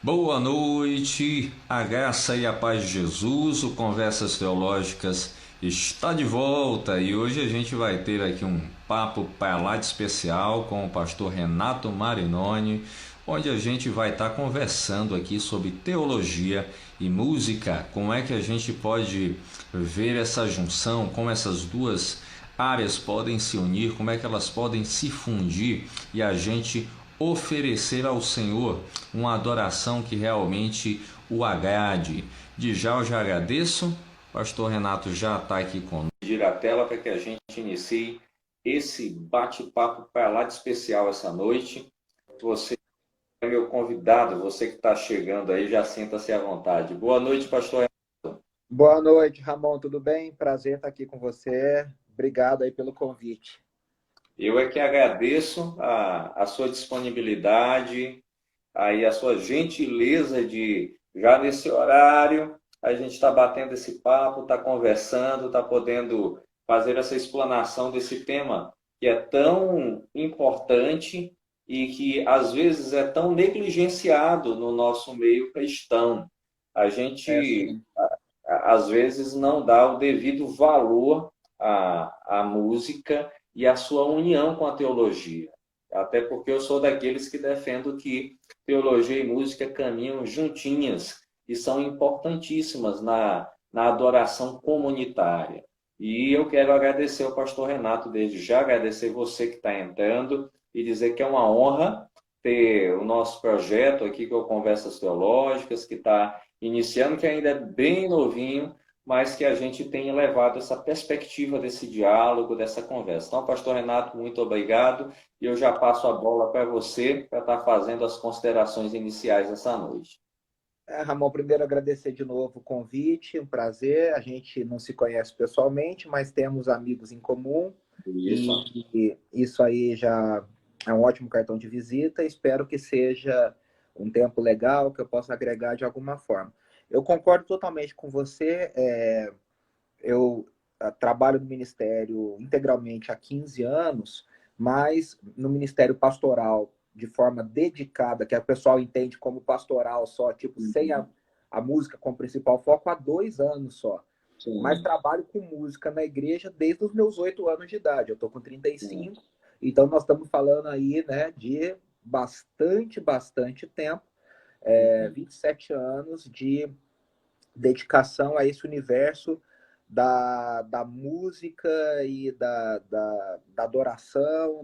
Boa noite, a graça e a paz de Jesus. O Conversas Teológicas está de volta e hoje a gente vai ter aqui um papo para lá de especial com o pastor Renato Marinoni, onde a gente vai estar conversando aqui sobre teologia e música, como é que a gente pode ver essa junção, como essas duas áreas podem se unir, como é que elas podem se fundir e a gente oferecer ao Senhor uma adoração que realmente o agrade. De já eu já agradeço, o pastor Renato já está aqui conosco. Gira a tela para que a gente inicie esse bate-papo para lá de especial essa noite. Você é meu convidado, você que está chegando aí, já sinta-se à vontade. Boa noite, pastor Renato. Boa noite, Ramon, tudo bem? Prazer estar aqui com você. Obrigado aí pelo convite. Eu é que agradeço a sua disponibilidade, aí a sua gentileza de, já nesse horário, a gente está batendo esse papo, está conversando, está podendo fazer essa explanação desse tema que é tão importante e que às vezes é tão negligenciado no nosso meio cristão. A É, gente sim. às vezes não dá o devido valor à música e à sua união com a teologia. Até porque eu sou daqueles que defendo que teologia e música caminham juntinhas e são importantíssimas na adoração comunitária. E eu quero agradecer ao pastor Renato desde já, agradecer você que está entrando e dizer que é uma honra ter o nosso projeto aqui, que é o Conversas Teológicas, que está iniciando, que ainda é bem novinho, mas que a gente tem levado essa perspectiva desse diálogo, dessa conversa. Então, pastor Renato, muito obrigado. E eu já passo a bola para você, para estar fazendo as considerações iniciais essa noite. Ramon, primeiro agradecer de novo o convite, um prazer. A gente não se conhece pessoalmente, mas temos amigos em comum Isso. e isso aí já é um ótimo cartão de visita. Espero que seja um tempo legal, que eu possa agregar de alguma forma. Eu concordo totalmente com você. Eu trabalho no Ministério integralmente há 15 anos, mas no Ministério Pastoral, de forma dedicada, que o pessoal entende como pastoral só, tipo, sem Uhum. a música como principal foco, há 2 anos só. Mas Sim, trabalho com música na igreja desde os meus 8 anos de idade. Eu estou com sim. 35, então nós estamos falando aí, né, de bastante tempo, Uhum. 27 anos de dedicação a esse universo da música e da adoração.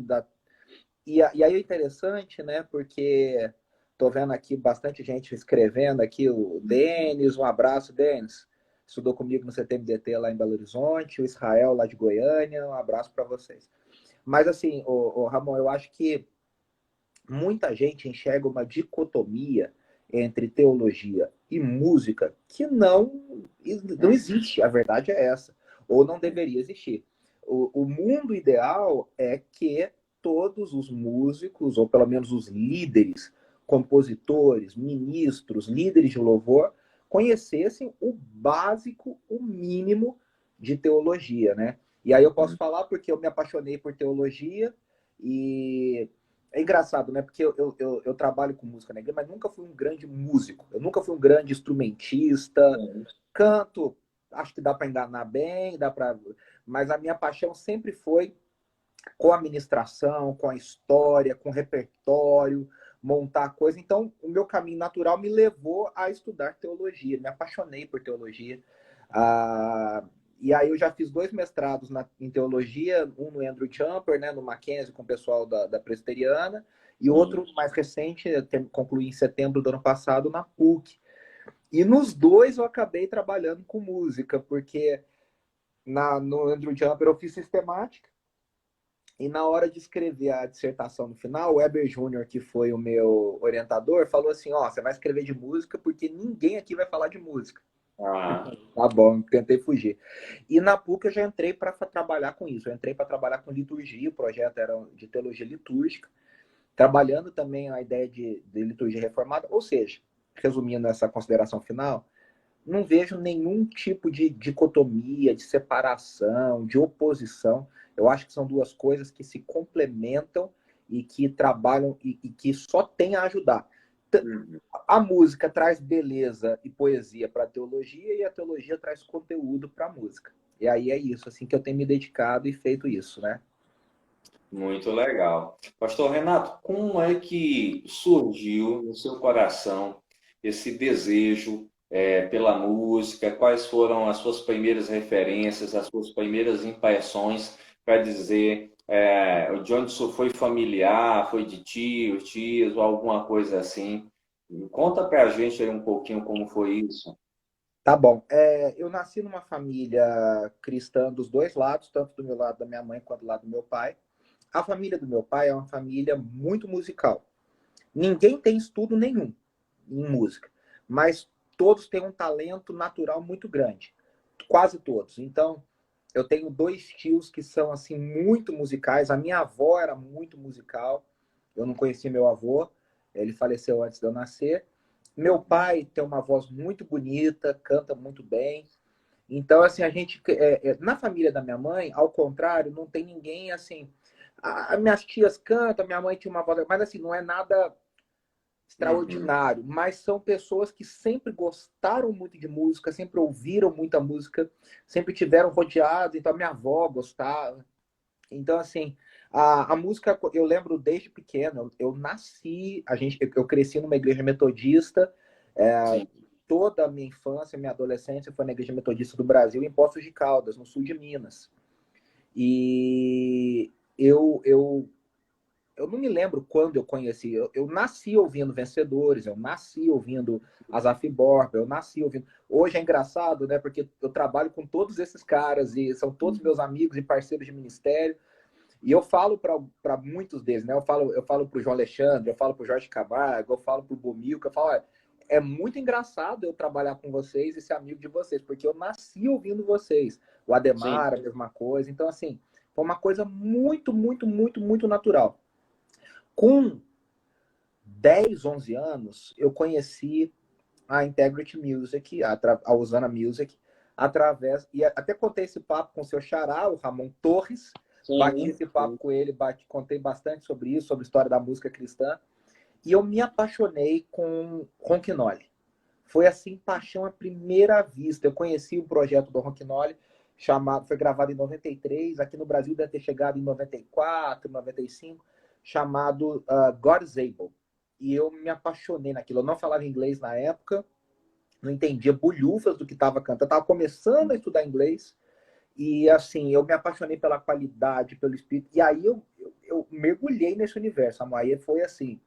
E aí é interessante, né? Porque tô vendo aqui bastante gente escrevendo aqui, o Denis, um abraço, Denis. Estudou comigo no CTMDT lá em Belo Horizonte, o Israel lá de Goiânia, um abraço para vocês. Mas assim, o Ramon, eu acho que muita gente enxerga uma dicotomia entre teologia e música que não existe. A verdade é essa. Ou não deveria existir. O mundo ideal é que todos os músicos, ou pelo menos os líderes, compositores, ministros, líderes de louvor, conhecessem o básico, o mínimo de teologia, né? E aí eu posso falar porque eu me apaixonei por teologia e é engraçado, né? Porque eu trabalho com música na igreja, mas nunca fui um grande músico. Eu nunca fui um grande instrumentista. Sim. Canto, acho que dá para enganar bem, dá para. Mas a minha paixão sempre foi com a administração, com a história, com o repertório, montar coisa. Então, o meu caminho natural me levou a estudar teologia. Me apaixonei por teologia. Ah, e aí eu já fiz 2 mestrados em teologia, um no Andrew Jumper, né, no Mackenzie, com o pessoal da Presbiteriana, e Sim. outro mais recente, concluí em setembro do ano passado, na PUC. E nos dois eu acabei trabalhando com música, porque no Andrew Jumper eu fiz sistemática, e na hora de escrever a dissertação no final, o Weber Júnior, que foi o meu orientador, falou assim: ó, você vai escrever de música porque ninguém aqui vai falar de música. Ah, Tá bom, tentei fugir. E na PUC eu já entrei para trabalhar com isso. Eu entrei para trabalhar com liturgia, o projeto era de teologia litúrgica, trabalhando também a ideia de liturgia reformada. Ou seja, resumindo essa consideração final, não vejo nenhum tipo de dicotomia, de separação, de oposição. Eu acho que são duas coisas que se complementam e que trabalham e que só têm a ajudar. Uhum. A música traz beleza e poesia para a teologia e a teologia traz conteúdo para a música. E aí é isso, assim, que eu tenho me dedicado e feito isso, né? Muito legal. Pastor Renato, como é que surgiu no seu coração esse desejo pela música? Quais foram as suas primeiras referências, as suas primeiras impressões para dizer de onde isso foi familiar, foi de tios, tias ou alguma coisa assim? Conta para a gente aí um pouquinho como foi isso. Tá bom. Eu nasci numa família cristã dos dois lados, tanto do meu lado da minha mãe quanto do lado do meu pai. A família do meu pai é uma família muito musical. Ninguém tem estudo nenhum em música, mas todos têm um talento natural muito grande. Quase todos. Então, eu tenho dois tios que são assim muito musicais. A minha avó era muito musical. Eu não conhecia meu avô, ele faleceu antes de eu nascer. Meu pai tem uma voz muito bonita, canta muito bem. Então, assim, a gente. Na família da minha mãe, ao contrário, não tem ninguém assim. Minhas tias cantam, minha mãe tinha uma voz. Mas, assim, não é nada Uhum. extraordinário. Mas são pessoas que sempre gostaram muito de música, sempre ouviram muita música, sempre tiveram rodeados. Então, a minha avó gostava. Então, assim, a música, eu lembro desde pequeno, eu nasci, eu cresci numa igreja metodista, é, Sim. toda a minha infância, minha adolescência foi na igreja metodista do Brasil, em Poços de Caldas, no sul de Minas. E eu não me lembro quando eu conheci, eu nasci ouvindo Vencedores, eu nasci ouvindo Asaf Borba, eu nasci ouvindo. Hoje é engraçado, né, porque eu trabalho com todos esses caras e são todos meus amigos e parceiros de ministério. E eu falo para muitos deles, né? Eu falo para o João Alexandre, eu falo para o Jorge Camargo, eu falo para o Bomilca, eu falo, olha, é muito engraçado eu trabalhar com vocês e ser amigo de vocês, porque eu nasci ouvindo vocês. O Sim. Ademar, a mesma coisa. Então, assim, foi uma coisa muito, muito, muito, muito natural. Com 10, 11 anos, eu conheci a Integrity Music, a Usana Music, através. E até contei esse papo com o seu xará, o Ramon Torres. Bati Sim. esse papo com ele, contei bastante sobre isso, sobre a história da música cristã. E eu me apaixonei com Ronquinoli. Foi assim, paixão à primeira vista. Eu conheci o projeto do Ronquinoli, foi gravado em 93, aqui no Brasil deve ter chegado em 94, 95, chamado God is Able. E eu me apaixonei naquilo. Eu não falava inglês na época, não entendia bolhufas do que estava cantando. Eu estava começando a estudar inglês e, assim, eu me apaixonei pela qualidade, pelo espírito. E aí eu mergulhei nesse universo. Aí foi assim,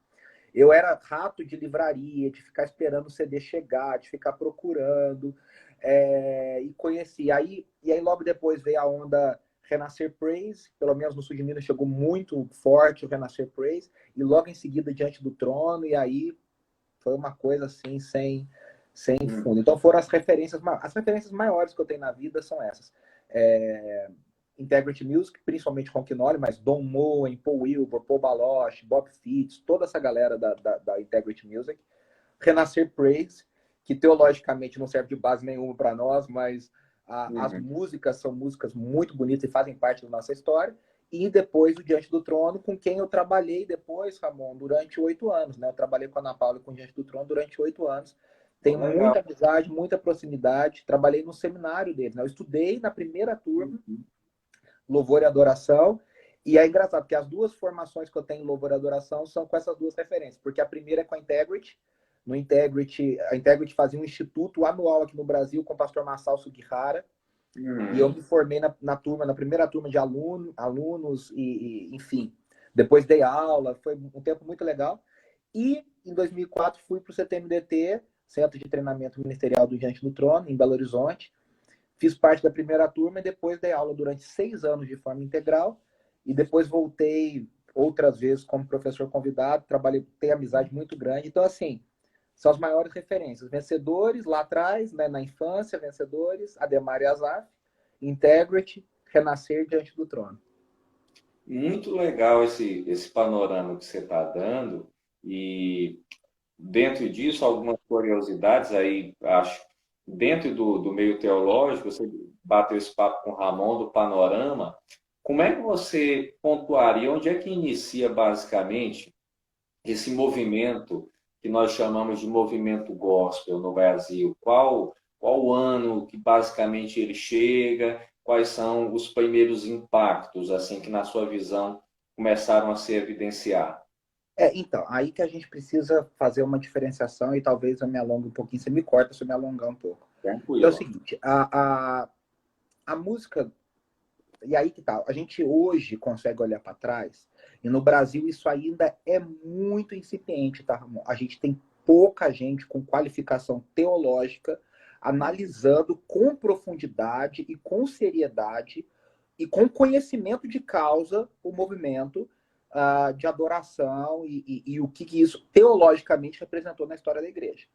eu era rato de livraria, de ficar esperando o CD chegar, de ficar procurando, e conheci. E aí logo depois veio a onda Renascer Praise, pelo menos no sul de Minas chegou muito forte o Renascer Praise, e logo em seguida Diante do Trono, e aí foi uma coisa assim, sem fundo. Uhum. Então foram as referências maiores que eu tenho na vida são essas. É, Integrity Music, principalmente Ronquinoli, mas Don Moen, Paul Wilbur, Paul Baloche, Bob Fitts, toda essa galera da Integrity Music. Renascer Praise, que teologicamente não serve de base nenhuma para nós, mas as Uhum. músicas são músicas muito bonitas e fazem parte da nossa história. E depois o Diante do Trono, com quem eu trabalhei depois, Ramon, durante 8 anos. Né? Eu trabalhei com a Ana Paula e com o Diante do Trono durante 8 anos. Pô, Tenho legal. muita amizade, muita proximidade. Trabalhei no seminário deles. Né? Eu estudei na primeira turma, Uhum. Louvor e Adoração. E é engraçado, porque as duas formações que eu tenho em Louvor e Adoração são com essas duas referências. Porque a primeira é com a Integrity. No Integrity, a Integrity fazia um instituto anual aqui no Brasil com o pastor Massal Sugihara. E eu Uhum. me formei na primeira turma de alunos, enfim. Depois dei aula, foi um tempo muito legal. E em 2004 fui para o CTMDT, Centro de Treinamento Ministerial do Diante do Trono, em Belo Horizonte. Fiz parte da primeira turma e depois dei aula durante 6 anos de forma integral. E depois voltei outras vezes como professor convidado, trabalhei, tenho amizade muito grande. Então, assim, são as maiores referências. Vencedores, lá atrás, né, na infância, Vencedores, Ademar e Azaf, Integrity, Renascer Diante do Trono. Muito legal esse panorama que você está dando, e dentro disso, algumas curiosidades aí, acho, dentro do meio teológico, você bateu esse papo com o Ramon do panorama. Como é que você pontuaria, onde é que inicia basicamente esse movimento que nós chamamos de movimento gospel no Brasil? Qual o ano que basicamente ele chega? Quais são os primeiros impactos, assim, que na sua visão começaram a se evidenciar? Então, aí que a gente precisa fazer uma diferenciação e talvez eu me alongue um pouquinho, você me corta se eu me alongar um pouco. Que é o Tranquilo. seguinte, a música, e aí que tá, a gente hoje consegue olhar para trás, e no Brasil isso ainda é muito incipiente, tá, Ramon? A gente tem pouca gente com qualificação teológica analisando com profundidade e com seriedade e com conhecimento de causa o movimento de adoração e o que isso teologicamente representou na história da igreja.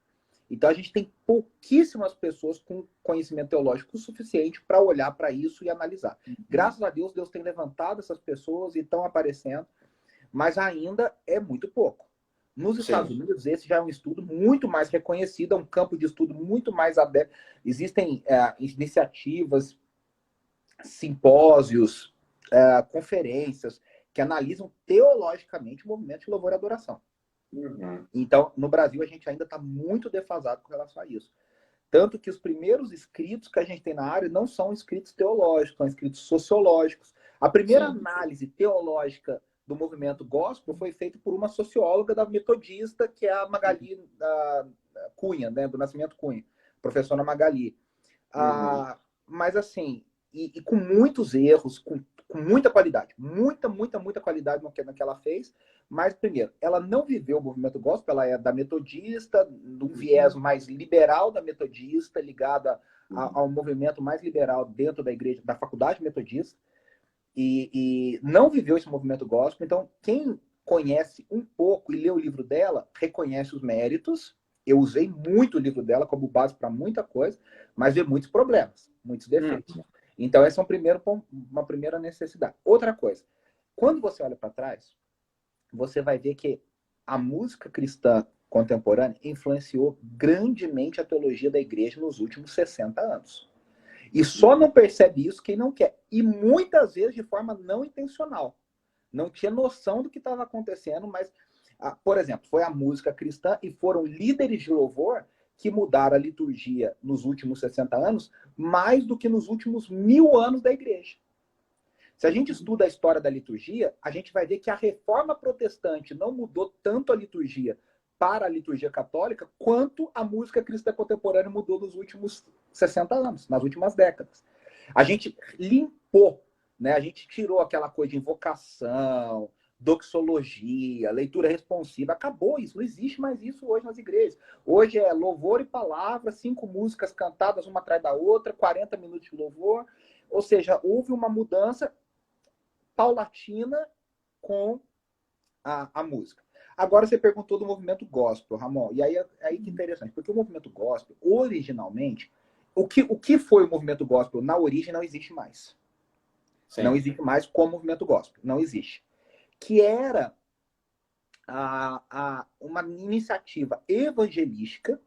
Então a gente tem pouquíssimas pessoas com conhecimento teológico suficiente para olhar para isso e analisar. Graças a Deus, Deus tem levantado essas pessoas e estão aparecendo, mas ainda é muito pouco. Nos Estados Sim. Unidos, esse já é um estudo muito mais reconhecido, é um campo de estudo muito mais aberto. Existem iniciativas, simpósios, conferências que analisam teologicamente o movimento de louvor e adoração. Uhum. Então, no Brasil, a gente ainda está muito defasado com relação a isso. Tanto que os primeiros escritos que a gente tem na área não são escritos teológicos, são escritos sociológicos. A primeira Sim. análise teológica do movimento gospel foi feita por uma socióloga da metodista, que é a Magali Cunha, né, do Nascimento Cunha, professora Magali. Uhum. Mas assim, e com muitos erros, com muita qualidade, muita qualidade no que ela fez. Mas, primeiro, ela não viveu o movimento gospel, ela é da metodista, de um viés mais liberal da metodista, ligada ao movimento mais liberal dentro da igreja, da faculdade metodista, e não viveu esse movimento gospel. Então, quem conhece um pouco e lê o livro dela, reconhece os méritos. Eu usei muito o livro dela como base para muita coisa, mas vê muitos problemas, muitos defeitos. Uhum. Então, essa é uma primeira necessidade. Outra coisa, quando você olha para trás, você vai ver que a música cristã contemporânea influenciou grandemente a teologia da igreja nos últimos 60 anos. E só não percebe isso quem não quer. E muitas vezes de forma não intencional. Não tinha noção do que estava acontecendo, mas, por exemplo, foi a música cristã e foram líderes de louvor que mudaram a liturgia nos últimos 60 anos mais do que nos últimos 1000 anos da igreja. Se a gente estuda a história da liturgia, a gente vai ver que a reforma protestante não mudou tanto a liturgia para a liturgia católica quanto a música cristã contemporânea mudou nos últimos 60 anos, nas últimas décadas. A gente limpou, né? A gente tirou aquela coisa de invocação, doxologia, leitura responsiva. Acabou isso, não existe mais isso hoje nas igrejas. Hoje é louvor e palavra, 5 músicas cantadas uma atrás da outra, 40 minutos de louvor. Ou seja, houve uma mudança paulatina com a música. Agora você perguntou do movimento gospel, Ramon, e aí que interessante, porque o movimento gospel, originalmente, o que foi o movimento gospel na origem não existe mais. Não Sim. existe mais como movimento gospel, não existe. Que era uma iniciativa evangelística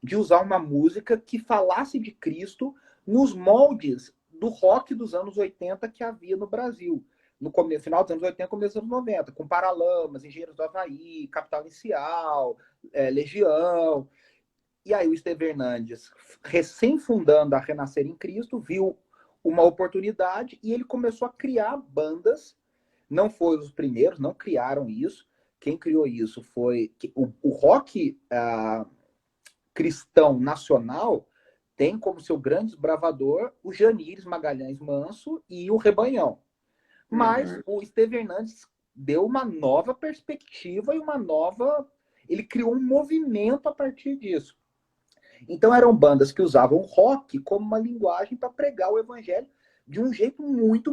de usar uma música que falasse de Cristo nos moldes do rock dos anos 80 que havia no Brasil. No final dos anos 80, começo dos anos 90, com Paralamas, Engenheiros do Havaí, Capital Inicial, Legião. E aí o Estevão Hernandes, recém-fundando a Renascer em Cristo, viu uma oportunidade e ele começou a criar bandas. Não foi os primeiros, não criaram isso. Quem criou isso foi o rock cristão nacional tem como seu grande desbravador o Janires Magalhães Manso e o Rebanhão. Mas o Estevão Hernandes deu uma nova perspectiva e ele criou um movimento a partir disso. Então eram bandas que usavam rock como uma linguagem para pregar o evangelho de um jeito muito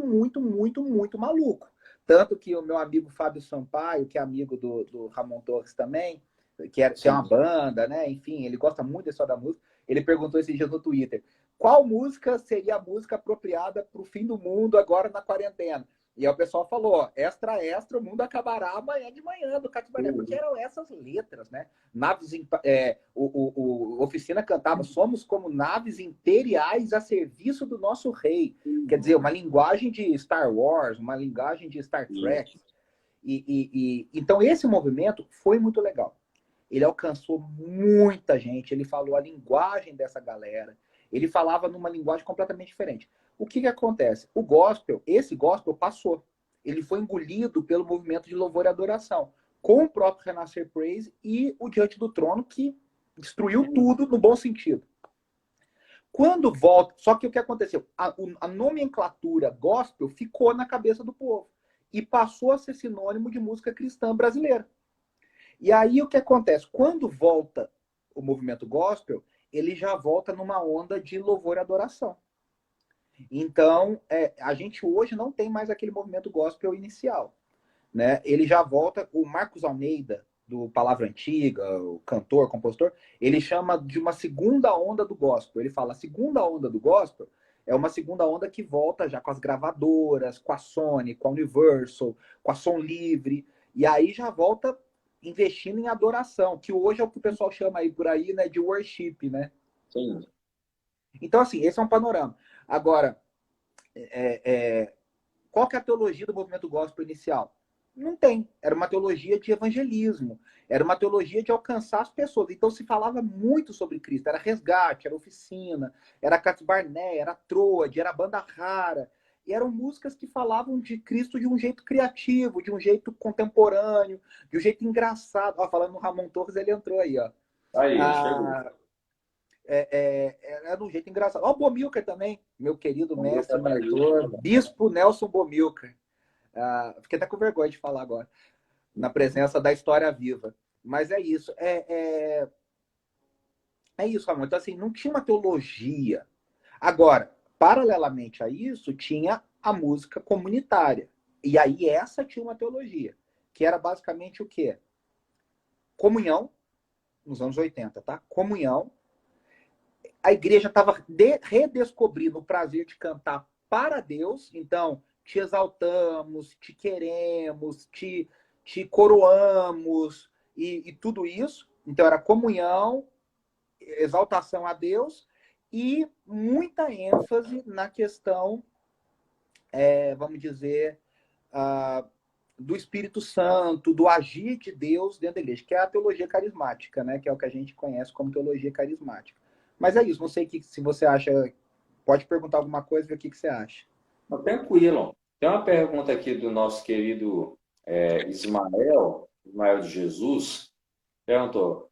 maluco. Tanto que o meu amigo Fábio Sampaio, que é amigo do Ramon Torres também, que é uma banda, né? Enfim, ele gosta muito da história da música. Ele perguntou esses dias no Twitter: qual música seria a música apropriada para o fim do mundo agora na quarentena? E aí o pessoal falou: ó, extra, extra, o mundo acabará amanhã de manhã do Catibané, porque eram essas letras, né? Naves, o Oficina cantava: somos como naves imperiais a serviço do nosso rei. Quer dizer, uma linguagem de Star Wars, uma linguagem de Star Trek. Então esse movimento foi muito legal. ele alcançou muita gente, ele falou a linguagem dessa galera, ele falava numa linguagem completamente diferente. O que acontece? O gospel, esse gospel passou. Ele foi engolido pelo movimento de louvor e adoração, com o próprio Renascer Praise e o Diante do Trono, que destruiu tudo no bom sentido. Quando volta, só que o que aconteceu? A nomenclatura gospel ficou na cabeça do povo e passou a ser sinônimo de música cristã brasileira. E aí o que acontece? Quando volta o movimento gospel, ele já volta numa onda de louvor e adoração. Então, a gente hoje não tem mais aquele movimento gospel inicial, né? Ele já volta, o Marcos Almeida, do Palavra Antiga, o cantor, compositor, ele chama de uma segunda onda do gospel. Ele fala, a segunda onda do gospel é uma segunda onda que volta já com as gravadoras, com a Sony, com a Universal, com a Som Livre, e aí já volta investindo em adoração, que hoje é o que o pessoal chama aí por aí, né, de worship, né? Sim. Então, assim, esse é um panorama. Agora, qual que é a teologia do movimento gospel inicial? Não tem. Era uma teologia de evangelismo. Era uma teologia de alcançar as pessoas. Então se falava muito sobre Cristo. Era Resgate, era Oficina, era Cats Barnett, era Troade, era Banda Rara. E eram músicas que falavam de Cristo de um jeito criativo, de um jeito contemporâneo, de um jeito engraçado. Ó, falando no Ramon Torres, ele entrou aí, ó. Aí, chegou. Era de um jeito engraçado. Ó, o Bomilcar também, meu querido O meu mestre, tá aí. mentor, Bispo Nelson Bomilcar. Fiquei até com vergonha de falar agora, na presença da história viva. Mas é isso. É isso, Ramon. Então, assim, não tinha uma teologia. Agora, paralelamente a isso, tinha a música comunitária. E aí essa tinha uma teologia, que era basicamente o quê? Comunhão, nos anos 80, tá? Comunhão. A igreja estava redescobrindo o prazer de cantar para Deus. Então, te exaltamos, te queremos, te coroamos e tudo isso. Então, era comunhão, exaltação a Deus e muita ênfase na questão, vamos dizer, do Espírito Santo, do agir de Deus dentro da igreja, que é a teologia carismática, né? Que é o que a gente conhece como teologia carismática. Mas é isso, não sei se você acha. Pode perguntar alguma coisa, ver o que você acha. Tranquilo. Tem uma pergunta aqui do nosso querido Ismael de Jesus. Perguntou,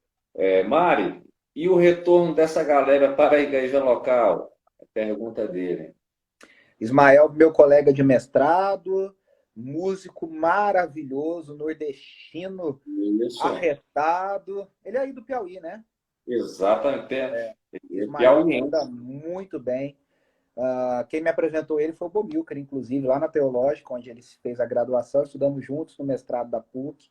Mari, e o retorno dessa galera para a igreja local? A pergunta dele. Ismael, meu colega de mestrado, músico maravilhoso, nordestino, Isso, arretado. Ele é aí do Piauí, né? exatamente. Ismael Piauiense. manda muito bem. Quem me apresentou ele foi o Bomilcar, inclusive, lá na Teológica, onde ele fez a graduação, estudamos juntos no mestrado da PUC.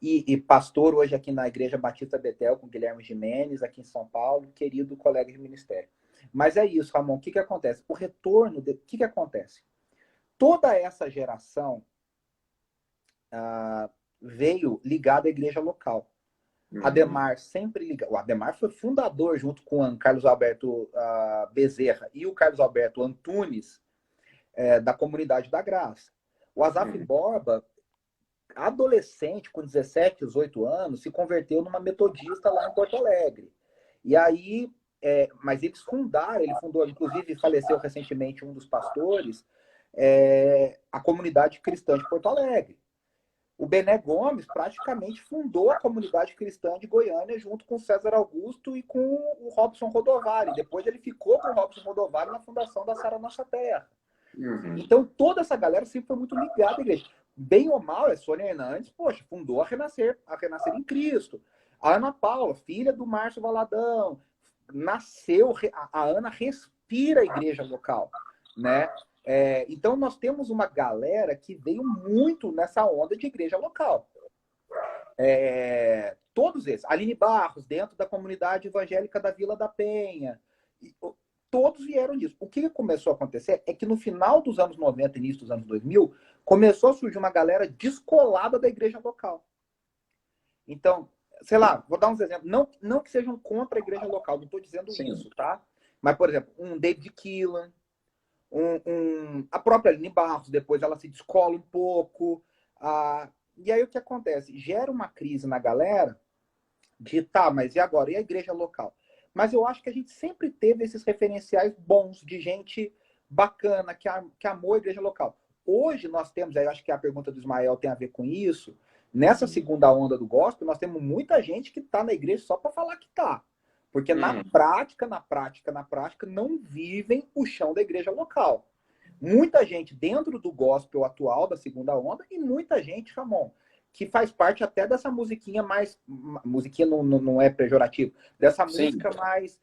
E pastor hoje aqui na Igreja Batista Betel, com Guilherme Gimenez, aqui em São Paulo, querido colega de ministério. Mas é isso, Ramon, o que acontece? O retorno, o que acontece? Toda essa geração veio ligada à igreja local. Ademar sempre ligado. O Ademar foi fundador, junto com o Carlos Alberto Bezerra e o Carlos Alberto Antunes, da Comunidade da Graça. O Asaf Borba, adolescente, com 17, 18 anos, se converteu numa metodista lá em Porto Alegre. E aí, mas eles fundaram, ele fundou, inclusive faleceu recentemente um dos pastores, a Comunidade Cristã de Porto Alegre. O Bené Gomes praticamente fundou a Comunidade Cristã de Goiânia junto com César Augusto e com o Robson Rodovari. Depois ele ficou com o Robson Rodovari na fundação da Sara Nossa Terra. Então toda essa galera sempre foi muito ligada à igreja. Bem ou mal, Sônia Hernandes, poxa, fundou a Renascer em Cristo. A Ana Paula, filha do Márcio Valadão, nasceu, a Ana respira a igreja local, né? Então nós temos uma galera que veio muito nessa onda de igreja local. Todos esses, Aline Barros, dentro da comunidade evangélica da Vila da Penha, todos vieram disso. O que começou a acontecer é que no final dos anos 90, início dos anos 2000, começou a surgir uma galera descolada da igreja local. Então, sei lá, vou dar uns exemplos. Não que sejam contra a igreja local, não estou dizendo isso, tá? Mas, por exemplo, um David Keelan, a própria Aline Barros, depois ela se descola um pouco. E aí o que acontece? Gera uma crise na galera, de tá, mas e agora? E a igreja local? Mas eu acho que a gente sempre teve esses referenciais bons de gente bacana, que amou a igreja local. Hoje nós temos, aí eu acho que a pergunta do Ismael tem a ver com isso, nessa segunda onda do gospel, nós temos muita gente que está na igreja só para falar que está. Porque na prática, não vivem o chão da igreja local. Muita gente dentro do gospel atual, da segunda onda, e muita gente, Ramon, que faz parte até dessa musiquinha mais. Musiquinha não é pejorativo, dessa Sim. música mais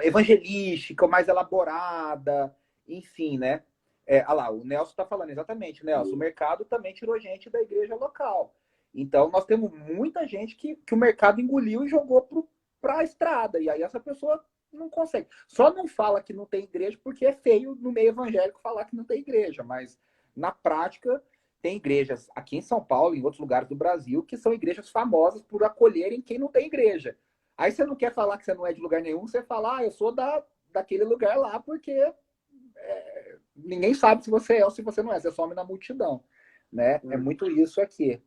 evangelística, mais elaborada, enfim, né? Olha lá, o Nelson está falando exatamente, Nelson. O mercado também tirou gente da igreja local. Então, nós temos muita gente que o mercado engoliu e jogou para a estrada. E aí essa pessoa não consegue. Só não fala que não tem igreja porque é feio no meio evangélico falar que não tem igreja. Mas, na prática, tem igrejas aqui em São Paulo e em outros lugares do Brasil que são igrejas famosas por acolherem quem não tem igreja. Aí você não quer falar que você não é de lugar nenhum, você fala, eu sou daquele lugar lá porque ninguém sabe se você é ou se você não é. Você some na multidão. Né? É muito isso aqui.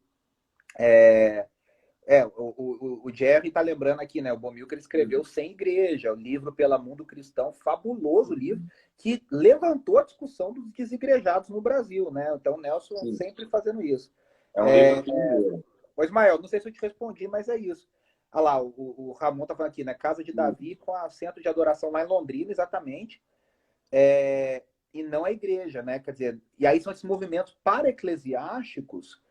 O Jerry está lembrando aqui, né? O Bomilcar escreveu Sem Igreja, o livro Pela Mundo Cristão, fabuloso livro, que levantou a discussão dos desigrejados no Brasil, né? Então, o Nelson sempre fazendo isso. É um livro que... Ô, Ismael, não sei se eu te respondi, mas é isso. Olha lá, o Ramon tá falando aqui, né? Casa de Davi com a centro de adoração lá em Londrina, exatamente. E não a igreja, né? Quer dizer, e aí são esses movimentos para-eclesiásticos.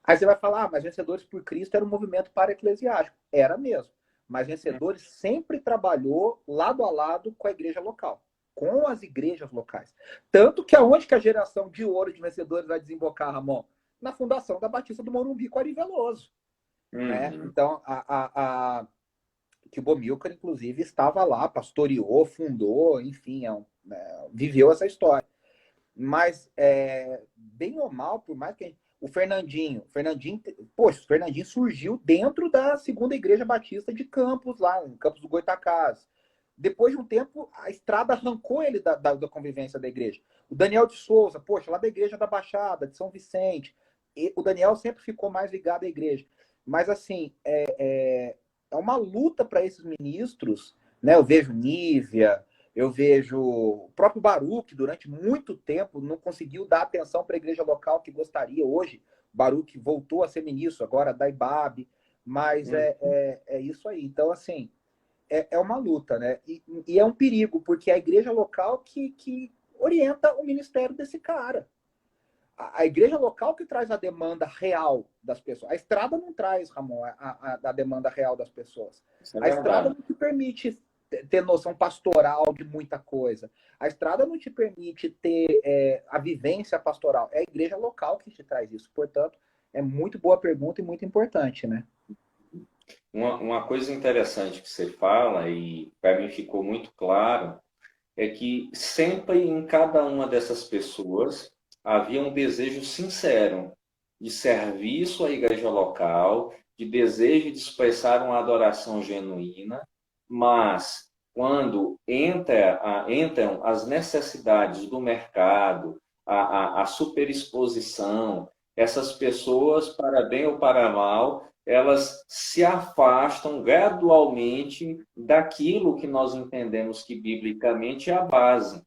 Aí você vai falar, mas Vencedores por Cristo era um movimento para-eclesiástico. Era mesmo. Mas Vencedores sempre trabalhou lado a lado com a igreja local, com as igrejas locais. Tanto que aonde que a geração de ouro de Vencedores vai desembocar, Ramon? Na fundação da Batista do Morumbi com Ari Veloso. Né? Então, que o Bomilcar, inclusive, estava lá, pastoreou, fundou, enfim, viveu essa história. Mas, bem ou mal, por mais que o Fernandinho surgiu dentro da segunda igreja batista de Campos, lá em Campos do Goytacazes. Depois de um tempo, a estrada arrancou ele da convivência da igreja. O Daniel de Souza, lá da igreja da Baixada, de São Vicente. O Daniel sempre ficou mais ligado à igreja. Mas, assim, é uma luta para esses ministros, né? Eu vejo Nívia, eu vejo o próprio Baruch, durante muito tempo, não conseguiu dar atenção para a igreja local que gostaria. Hoje, Baruch voltou a ser ministro, agora da IBAB, mas é isso aí. Então, assim, é uma luta, né? E é um perigo, porque é a igreja local que orienta o ministério desse cara. A igreja local que traz a demanda real das pessoas. A estrada não traz, Ramon, a demanda real das pessoas. A estrada não te permite ter noção pastoral de muita coisa. A estrada não te permite ter a vivência pastoral. É a igreja local que te traz isso. Portanto, é muito boa pergunta e muito importante, né? Uma coisa interessante que você fala, e para mim ficou muito claro, é que sempre em cada uma dessas pessoas havia um desejo sincero de serviço à igreja local, de desejo de expressar uma adoração genuína, mas quando entram as necessidades do mercado, a superexposição, essas pessoas, para bem ou para mal, elas se afastam gradualmente daquilo que nós entendemos que biblicamente é a base.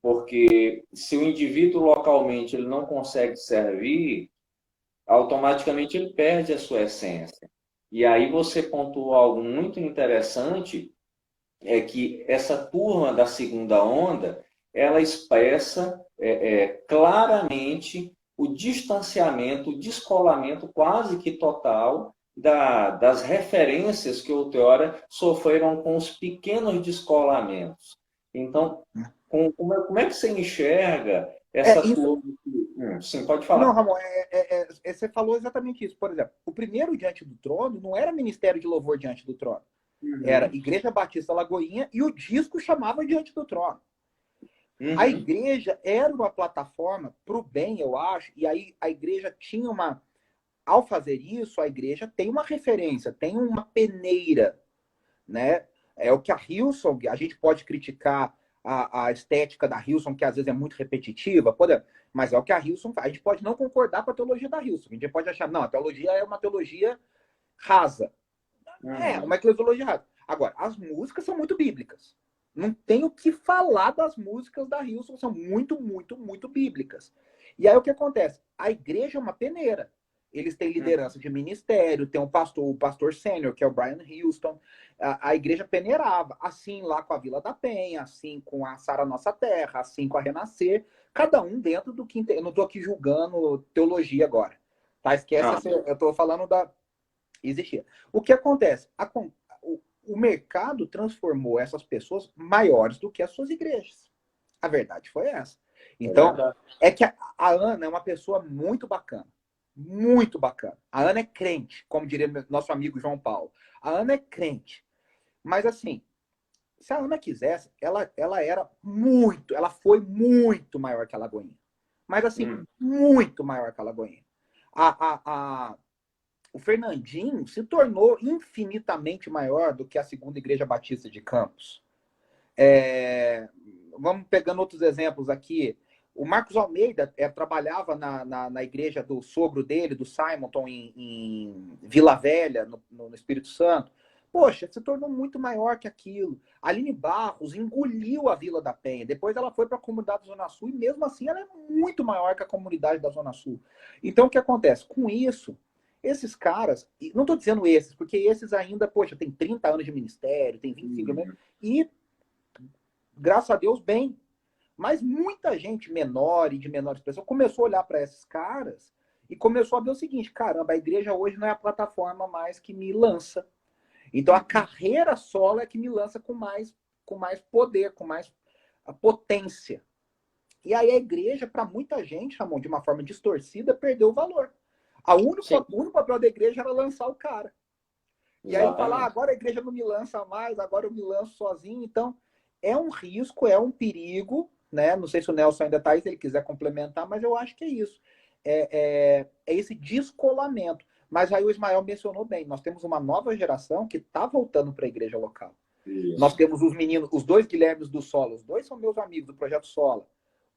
Porque se o indivíduo localmente ele não consegue servir, automaticamente ele perde a sua essência. E aí você pontuou algo muito interessante, é que essa turma da segunda onda, ela expressa claramente o distanciamento, o descolamento quase que total das referências que outrora sofreram com os pequenos descolamentos. Então, como é que você enxerga essa turma? Sim, pode falar. Não, Ramon, você falou exatamente isso. Por exemplo, o primeiro Diante do Trono não era Ministério de Louvor Diante do Trono. Era Igreja Batista Lagoinha e o disco chamava Diante do Trono. A igreja era uma plataforma para o bem, eu acho, e aí a igreja tinha uma... Ao fazer isso, a igreja tem uma referência, tem uma peneira, né? É o que a Hillsong, a gente pode criticar a estética da Hillsong, que às vezes é muito repetitiva, pode, mas é o que a Hillsong faz. A gente pode não concordar com a teologia da Hillsong. A gente pode achar, não, a teologia é uma teologia rasa. É, uma eclesiologia rasa. Agora, as músicas são muito bíblicas. Não tem o que falar das músicas da Hillsong, são muito, muito, muito bíblicas. E aí o que acontece? A igreja é uma peneira. Eles têm liderança de ministério, tem o pastor sênior, que é o Brian Houston. A igreja peneirava, assim lá com a Vila da Penha, assim com a Sara Nossa Terra, assim com a Renascer, cada um dentro do que... Eu não estou aqui julgando teologia agora, tá? Esquece, eu estou falando da... Existia. O que acontece? O mercado transformou essas pessoas maiores do que as suas igrejas. A verdade foi essa. Então, é que a Ana é uma pessoa muito bacana. Muito bacana. A Ana é crente, como diria nosso amigo João Paulo. A Ana é crente. Mas assim, se a Ana quisesse, ela foi muito maior que a Lagoinha. Mas assim, muito maior que a Lagoinha. O Fernandinho se tornou infinitamente maior do que a Segunda Igreja Batista de Campos. Vamos pegando outros exemplos aqui. O Marcos Almeida trabalhava na igreja do sogro dele, do Simonton, em Vila Velha, no Espírito Santo. Poxa, se tornou muito maior que aquilo. A Aline Barros engoliu a Vila da Penha. Depois ela foi para a comunidade da Zona Sul e mesmo assim ela é muito maior que a comunidade da Zona Sul. Então o que acontece? Com isso, esses caras, não estou dizendo esses, porque esses ainda, poxa, tem 30 anos de ministério, tem 25 anos, e graças a Deus, bem. Mas muita gente menor e de menor expressão começou a olhar para esses caras e começou a ver o seguinte: caramba, a igreja hoje não é a plataforma mais que me lança. Então a carreira solo é que me lança com mais poder, com mais potência. E aí a igreja, para muita gente, Ramon, de uma forma distorcida, perdeu o valor. O único papel da igreja era lançar o cara. E aí ele fala, agora a igreja não me lança mais, agora eu me lanço sozinho. Então, é um risco, é um perigo, né? Não sei se o Nelson ainda está aí, se ele quiser complementar, mas eu acho que é isso. É esse descolamento. Mas aí o Ismael mencionou bem, nós temos uma nova geração que está voltando para a igreja local. Isso. Nós temos os meninos, os dois Guilhermes do Solo, os dois são meus amigos do Projeto Sola.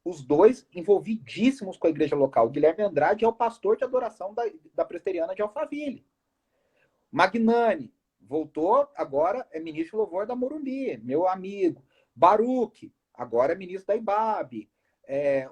Os dois envolvidíssimos com a igreja local. O Guilherme Andrade é o pastor de adoração da Presbiteriana de Alphaville. Magnani voltou, agora é ministro de louvor da Morumbi, meu amigo. Baruch, agora é ministro da IBAB.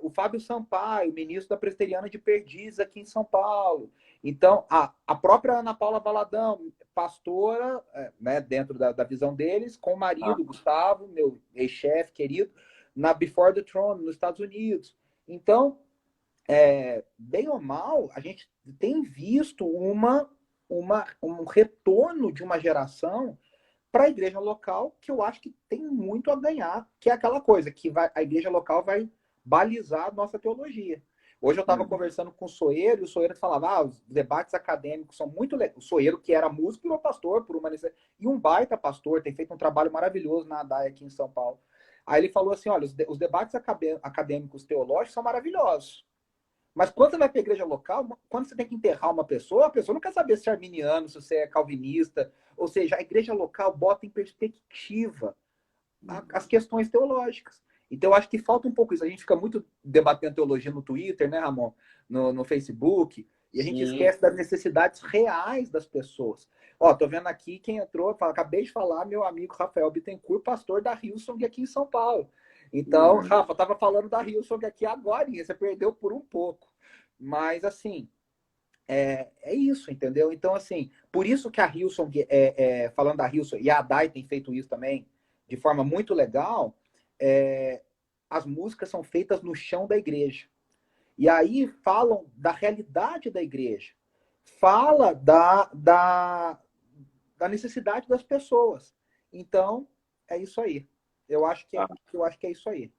O Fábio Sampaio, ministro da Presbiteriana de Perdizes, aqui em São Paulo. Então, a própria Ana Paula Valadão, pastora, né, dentro da visão deles, com o marido, Gustavo, meu ex-chefe querido, na Before the Throne, nos Estados Unidos. Então, bem ou mal, a gente tem visto um retorno de uma geração para a igreja local que eu acho que tem muito a ganhar, que é aquela coisa, que a igreja local vai balizar a nossa teologia. Hoje eu estava conversando com o Soeiro, e o Soeiro falava, os debates acadêmicos são muito legais. O Soeiro, que era músico, virou pastor por uma necessidade, e um baita pastor, tem feito um trabalho maravilhoso na ADAI aqui em São Paulo. Aí ele falou assim, olha, os debates acadêmicos teológicos são maravilhosos. Mas quando você vai para a igreja local, quando você tem que enterrar uma pessoa, a pessoa não quer saber se é arminiano, se você é calvinista. Ou seja, a igreja local bota em perspectiva as questões teológicas. Então, eu acho que falta um pouco isso. A gente fica muito debatendo teologia no Twitter, né, Ramon? No Facebook. E a gente esquece das necessidades reais das pessoas. Ó, tô vendo aqui quem entrou, acabei de falar, meu amigo Rafael Bittencourt, pastor da Hillsong aqui em São Paulo. Então, Rafa, tava falando da Hillsong aqui agora, você perdeu por um pouco. Mas, assim, é isso, entendeu? Então, assim, por isso que a Hillsong, falando da Hillsong, e a Adai tem feito isso também, de forma muito legal, as músicas são feitas no chão da igreja. E aí falam da realidade da igreja. Fala da necessidade das pessoas. Então, é isso aí. Eu acho que é isso aí.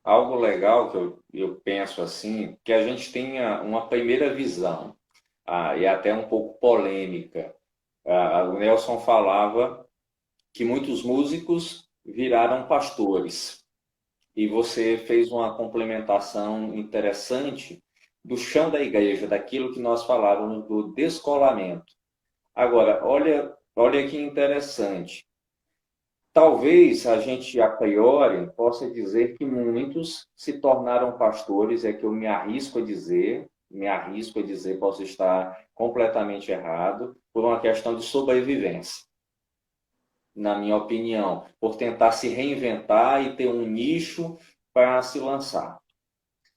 Algo legal que eu penso assim, que a gente tenha uma primeira visão, e até um pouco polêmica. O Nelson falava que muitos músicos viraram pastores. E você fez uma complementação interessante do chão da igreja, daquilo que nós falávamos do descolamento. Agora, olha que interessante. talvez a gente, a priori, possa dizer que muitos se tornaram pastores, é que eu me arrisco a dizer, posso estar completamente errado, por uma questão de sobrevivência, na minha opinião, por tentar se reinventar e ter um nicho para se lançar.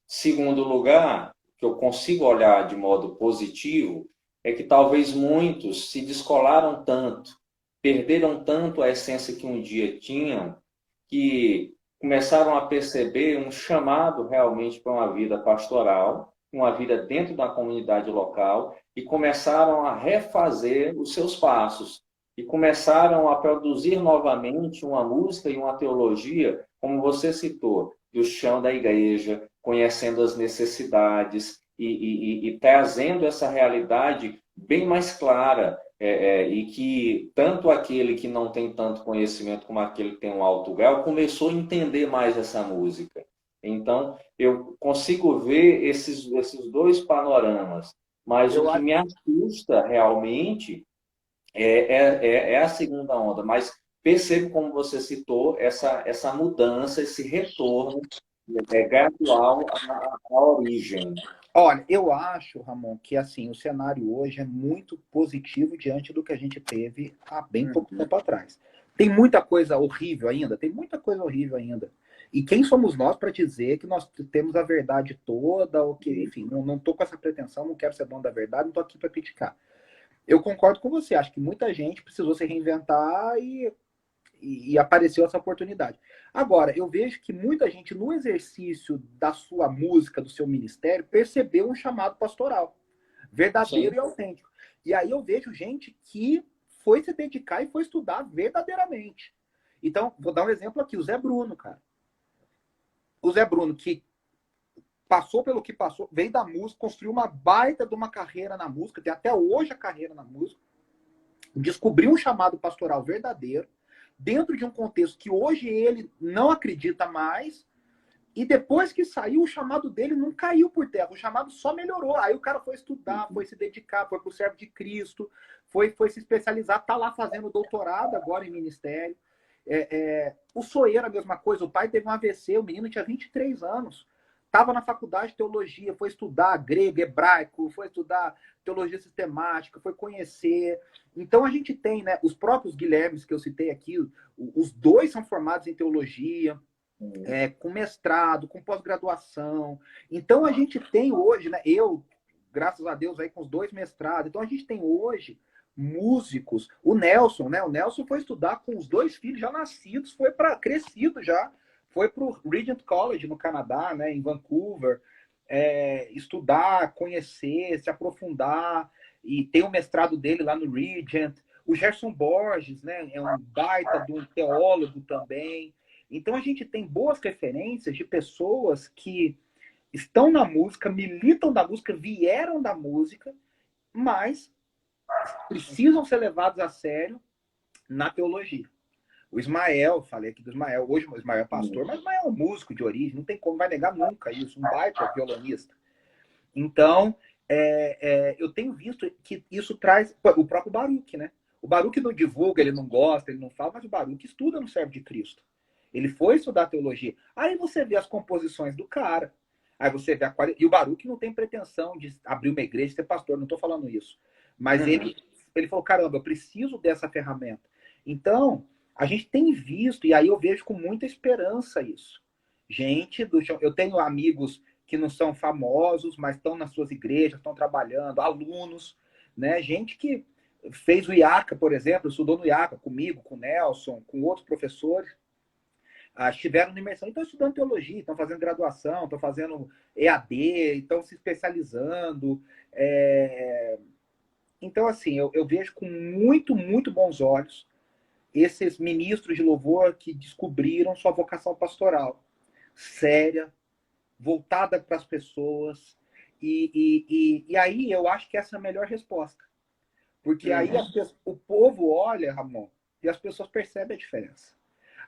Segundo lugar, que eu consigo olhar de modo positivo, é que talvez muitos se descolaram tanto, perderam tanto a essência que um dia tinham, que começaram a perceber um chamado realmente para uma vida pastoral, uma vida dentro da comunidade local, e começaram a refazer os seus passos, e começaram a produzir novamente uma música e uma teologia, como você citou, do chão da igreja, conhecendo as necessidades e trazendo essa realidade bem mais clara, e que tanto aquele que não tem tanto conhecimento como aquele que tem um alto grau começou a entender mais essa música. Então, eu consigo ver esses dois panoramas, mas o que me assusta realmente é a segunda onda, mas percebo, como você citou, essa mudança, esse retorno gradual à origem. Olha, eu acho, Ramon, que assim, o cenário hoje é muito positivo diante do que a gente teve há bem pouco tempo atrás. Tem muita coisa horrível ainda, tem muita coisa horrível ainda. E quem somos nós para dizer que nós temos a verdade toda, ou que, enfim, não estou com essa pretensão, não quero ser dono da verdade, não estou aqui para criticar. Eu concordo com você, acho que muita gente precisou se reinventar e apareceu essa oportunidade. Agora, eu vejo que muita gente, no exercício da sua música, do seu ministério, percebeu um chamado pastoral, verdadeiro. Sim. E autêntico. E aí eu vejo gente que foi se dedicar e foi estudar verdadeiramente. Então, vou dar um exemplo aqui, o Zé Bruno, cara. O Zé Bruno, que passou pelo que passou, veio da música, construiu uma baita de uma carreira na música, tem até hoje a carreira na música, descobriu um chamado pastoral verdadeiro, dentro de um contexto que hoje ele não acredita mais, e depois que saiu, o chamado dele não caiu por terra, o chamado só melhorou. Aí o cara foi estudar, foi se dedicar, foi para o servo de Cristo, foi se especializar, está lá fazendo doutorado agora em ministério. O Soeiro, a mesma coisa, o pai teve um AVC, o menino tinha 23 anos, estava na faculdade de teologia, foi estudar grego, hebraico, foi estudar teologia sistemática, foi conhecer. Então a gente tem, né, os próprios Guilhermes que eu citei aqui, os dois são formados em teologia, com mestrado, com pós-graduação. Então a gente tem hoje, né, eu, graças a Deus, aí com os 2 mestrados, então a gente tem hoje músicos. O Nelson, né? O Nelson foi estudar com os 2 filhos já nascidos, foi para crescido já, foi para o Regent College no Canadá, né, em Vancouver, estudar, conhecer, se aprofundar, e tem o mestrado dele lá no Regent. O Gerson Borges, né, é um baita de um teólogo também. Então a gente tem boas referências de pessoas que estão na música, militam da música, vieram da música, mas precisam ser levados a sério na teologia. O Ismael, falei aqui do Ismael, hoje o Ismael é pastor, mas o Ismael é um músico de origem, não tem como, vai negar nunca isso, um baita violonista. Então, eu tenho visto que isso traz o próprio Baruch, né? O Baruch não divulga, ele não gosta, ele não fala, mas o Baruch estuda no servo de Cristo. Ele foi estudar teologia. Aí você vê as composições do cara, aí você vê a qualidade. E o Baruch não tem pretensão de abrir uma igreja e ser pastor, não estou falando isso. Mas ele falou, caramba, eu preciso dessa ferramenta. Então, a gente tem visto, e aí eu vejo com muita esperança isso. Gente do chão. Eu tenho amigos que não são famosos, mas estão nas suas igrejas, estão trabalhando, alunos, né? Gente que fez o IACA, por exemplo, estudou no IACA comigo, com o Nelson, com outros professores, estiveram na imersão e estão estudando teologia, estão fazendo graduação, estão fazendo EAD, estão se especializando. Então, assim, eu vejo com muito, muito bons olhos esses ministros de louvor que descobriram sua vocação pastoral séria, voltada para as pessoas. E aí eu acho que essa é a melhor resposta. Porque aí o povo olha, Ramon, e as pessoas percebem a diferença.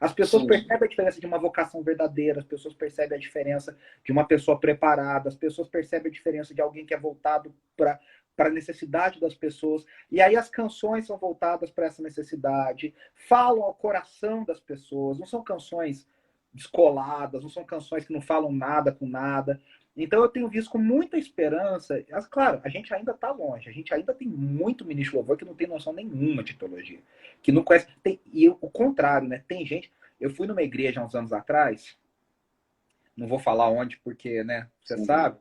As pessoas percebem a diferença de uma vocação verdadeira, as pessoas percebem a diferença de uma pessoa preparada, as pessoas percebem a diferença de alguém que é voltado para para a necessidade das pessoas. E aí as canções são voltadas para essa necessidade, falam ao coração das pessoas, não são canções descoladas, não são canções que não falam nada com nada. Então eu tenho visto com muita esperança, mas, claro, a gente ainda está longe, a gente ainda tem muito ministro de louvor que não tem noção nenhuma de teologia, que não conhece, e o contrário, né? Tem gente, eu fui numa igreja há uns anos atrás, não vou falar onde porque, né, você sabe,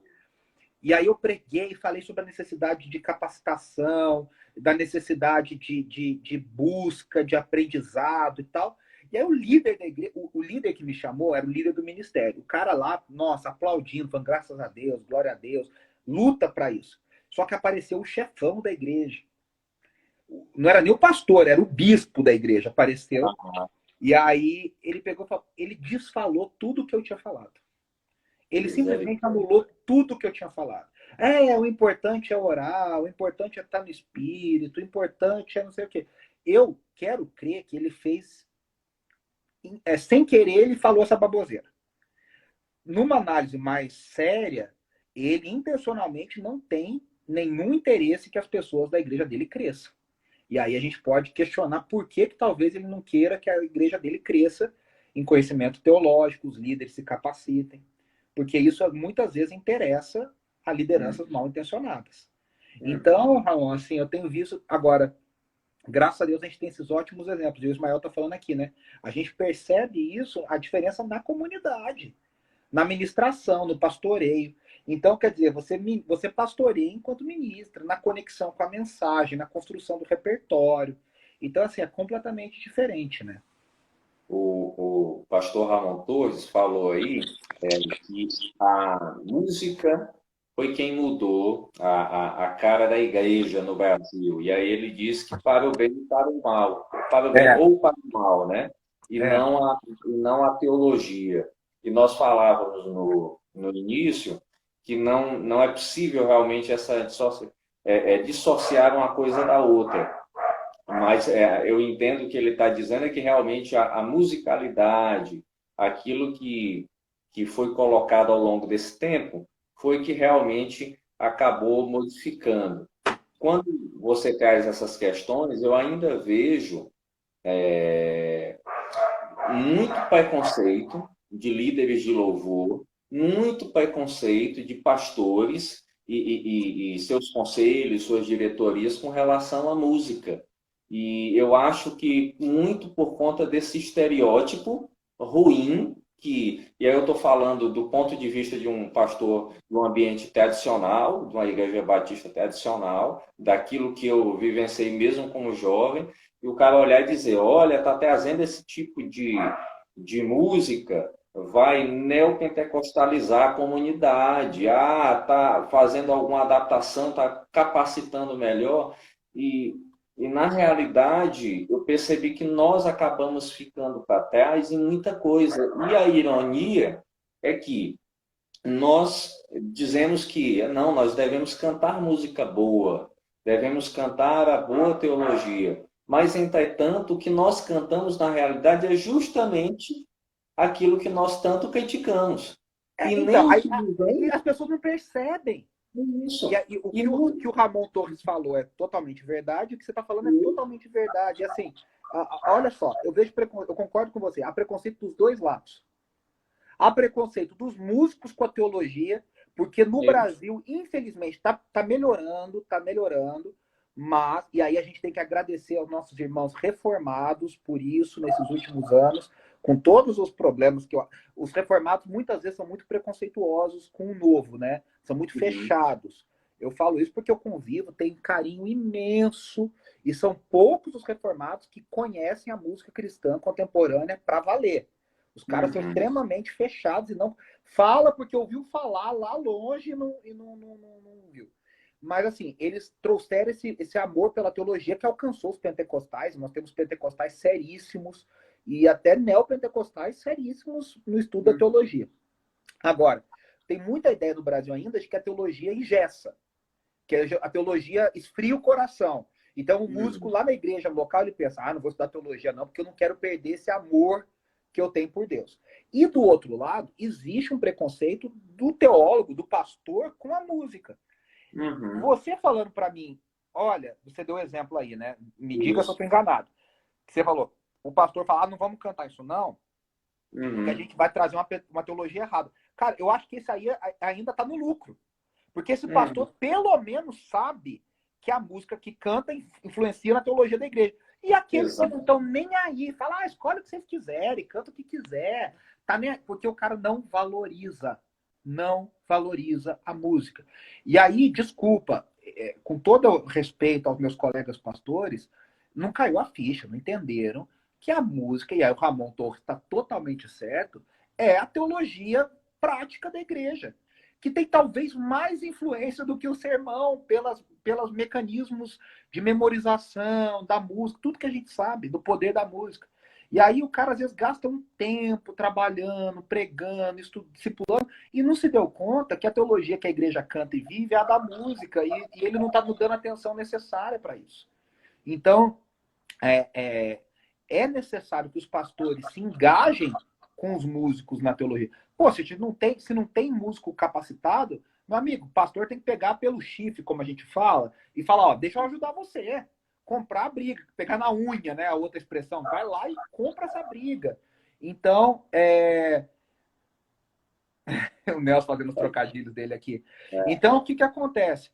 e aí eu preguei e falei sobre a necessidade de capacitação, da necessidade de busca, de aprendizado e tal. E aí o líder da igreja, o líder que me chamou era o líder do ministério. O cara lá, nossa, aplaudindo, falando graças a Deus, glória a Deus, luta para isso. Só que apareceu o chefão da igreja. Não era nem o pastor, era o bispo da igreja, apareceu. E aí ele pegou, ele desfalou tudo que eu tinha falado. Ele simplesmente anulou tudo que eu tinha falado. O importante é orar, o importante é estar no espírito, o importante é não sei o quê. Eu quero crer que ele fez, sem querer, ele falou essa baboseira. Numa análise mais séria, ele intencionalmente não tem nenhum interesse que as pessoas da igreja dele cresçam. E aí a gente pode questionar por que talvez ele não queira que a igreja dele cresça em conhecimento teológico, os líderes se capacitem. Porque isso muitas vezes interessa a lideranças mal intencionadas. Então, Ramon, assim, eu tenho visto agora, graças a Deus a gente tem esses ótimos exemplos. E o Ismael está falando aqui, né? A gente percebe isso, a diferença na comunidade, na ministração, no pastoreio. Então, quer dizer, você pastoreia enquanto ministra, na conexão com a mensagem, na construção do repertório. Então, assim, é completamente diferente, né? O pastor Ramon Torres falou aí que a música foi quem mudou a cara da igreja no Brasil. E aí ele disse que para o bem e para o mal. Para o bem ou para o mal, né? E não a teologia. E nós falávamos no início que não é possível realmente dissociar uma coisa da outra. Mas eu entendo que ele está dizendo que realmente a musicalidade, aquilo que foi colocado ao longo desse tempo, foi que realmente acabou modificando. Quando você traz essas questões, eu ainda vejo muito preconceito de líderes de louvor, muito preconceito de pastores e seus conselhos, suas diretorias com relação à música. E eu acho que muito por conta desse estereótipo ruim, e aí eu estou falando do ponto de vista de um pastor de um ambiente tradicional, de uma igreja batista tradicional, daquilo que eu vivenciei mesmo como jovem, e o cara olhar e dizer, olha, está trazendo esse tipo de música, vai neopentecostalizar a comunidade, está fazendo alguma adaptação, está capacitando melhor, e na realidade, eu percebi que nós acabamos ficando para trás em muita coisa. E a ironia é que nós dizemos que não, nós devemos cantar música boa, devemos cantar a boa teologia. Mas, entretanto, o que nós cantamos na realidade é justamente aquilo que nós tanto criticamos. Então, aí as pessoas não percebem. Isso. E o que o Ramon Torres falou é totalmente verdade, o que você está falando é totalmente verdade. E assim, olha só, eu concordo com você, há preconceito dos dois lados. Há preconceito dos músicos com a teologia, porque no Brasil, infelizmente, está melhorando, mas, e aí a gente tem que agradecer aos nossos irmãos reformados por isso, nesses últimos anos, com todos os problemas os reformados muitas vezes são muito preconceituosos com o novo, né? São muito fechados. Eu falo isso porque eu convivo, tenho carinho imenso, e são poucos os reformados que conhecem a música cristã contemporânea para valer. Os caras são extremamente fechados e não fala porque ouviu falar lá longe e não viu. Mas, assim, eles trouxeram esse amor pela teologia que alcançou os pentecostais. Nós temos pentecostais seríssimos e até neopentecostais seríssimos no estudo da teologia. Agora, tem muita ideia no Brasil ainda de que a teologia engessa, que a teologia esfria o coração. Então, o músico lá na igreja local, ele pensa, não vou estudar teologia não, porque eu não quero perder esse amor que eu tenho por Deus. E do outro lado, existe um preconceito do teólogo, do pastor com a música. Uhum. Você falando para mim, olha, você deu um exemplo aí, né? Me diga se eu estou enganado. Você falou, o pastor fala, não vamos cantar isso não, porque a Uhum. gente vai trazer uma teologia errada. Cara, eu acho que esse aí ainda está no lucro. Porque esse Uhum. pastor, pelo menos, sabe que a música que canta influencia na teologia da igreja. E aqueles que não Exato. estão nem aí, fala, escolhe o que vocês quiserem, canta o que quiser. Tá nem... Porque o cara não valoriza. Não valoriza a música. E aí, desculpa, com todo respeito aos meus colegas pastores, não caiu a ficha, não entenderam que a música, e aí o Ramon Torres está totalmente certo, é a teologia prática da igreja, que tem talvez mais influência do que o sermão pelos mecanismos de memorização da música, tudo que a gente sabe do poder da música. E aí o cara às vezes gasta um tempo trabalhando, pregando, discipulando, e não se deu conta que a teologia que a igreja canta e vive é a da música, e ele não está dando a atenção necessária para isso. Então, é, é, é necessário que os pastores se engajem com os músicos na teologia. Pô, se não tem músico capacitado, meu amigo, o pastor tem que pegar pelo chifre, como a gente fala, e falar, ó, deixa eu ajudar você. Comprar a briga, pegar na unha, né? A outra expressão. Vai lá e compra essa briga. Então, o Nelson fazendo os trocadilhos dele aqui. Então, o que que acontece?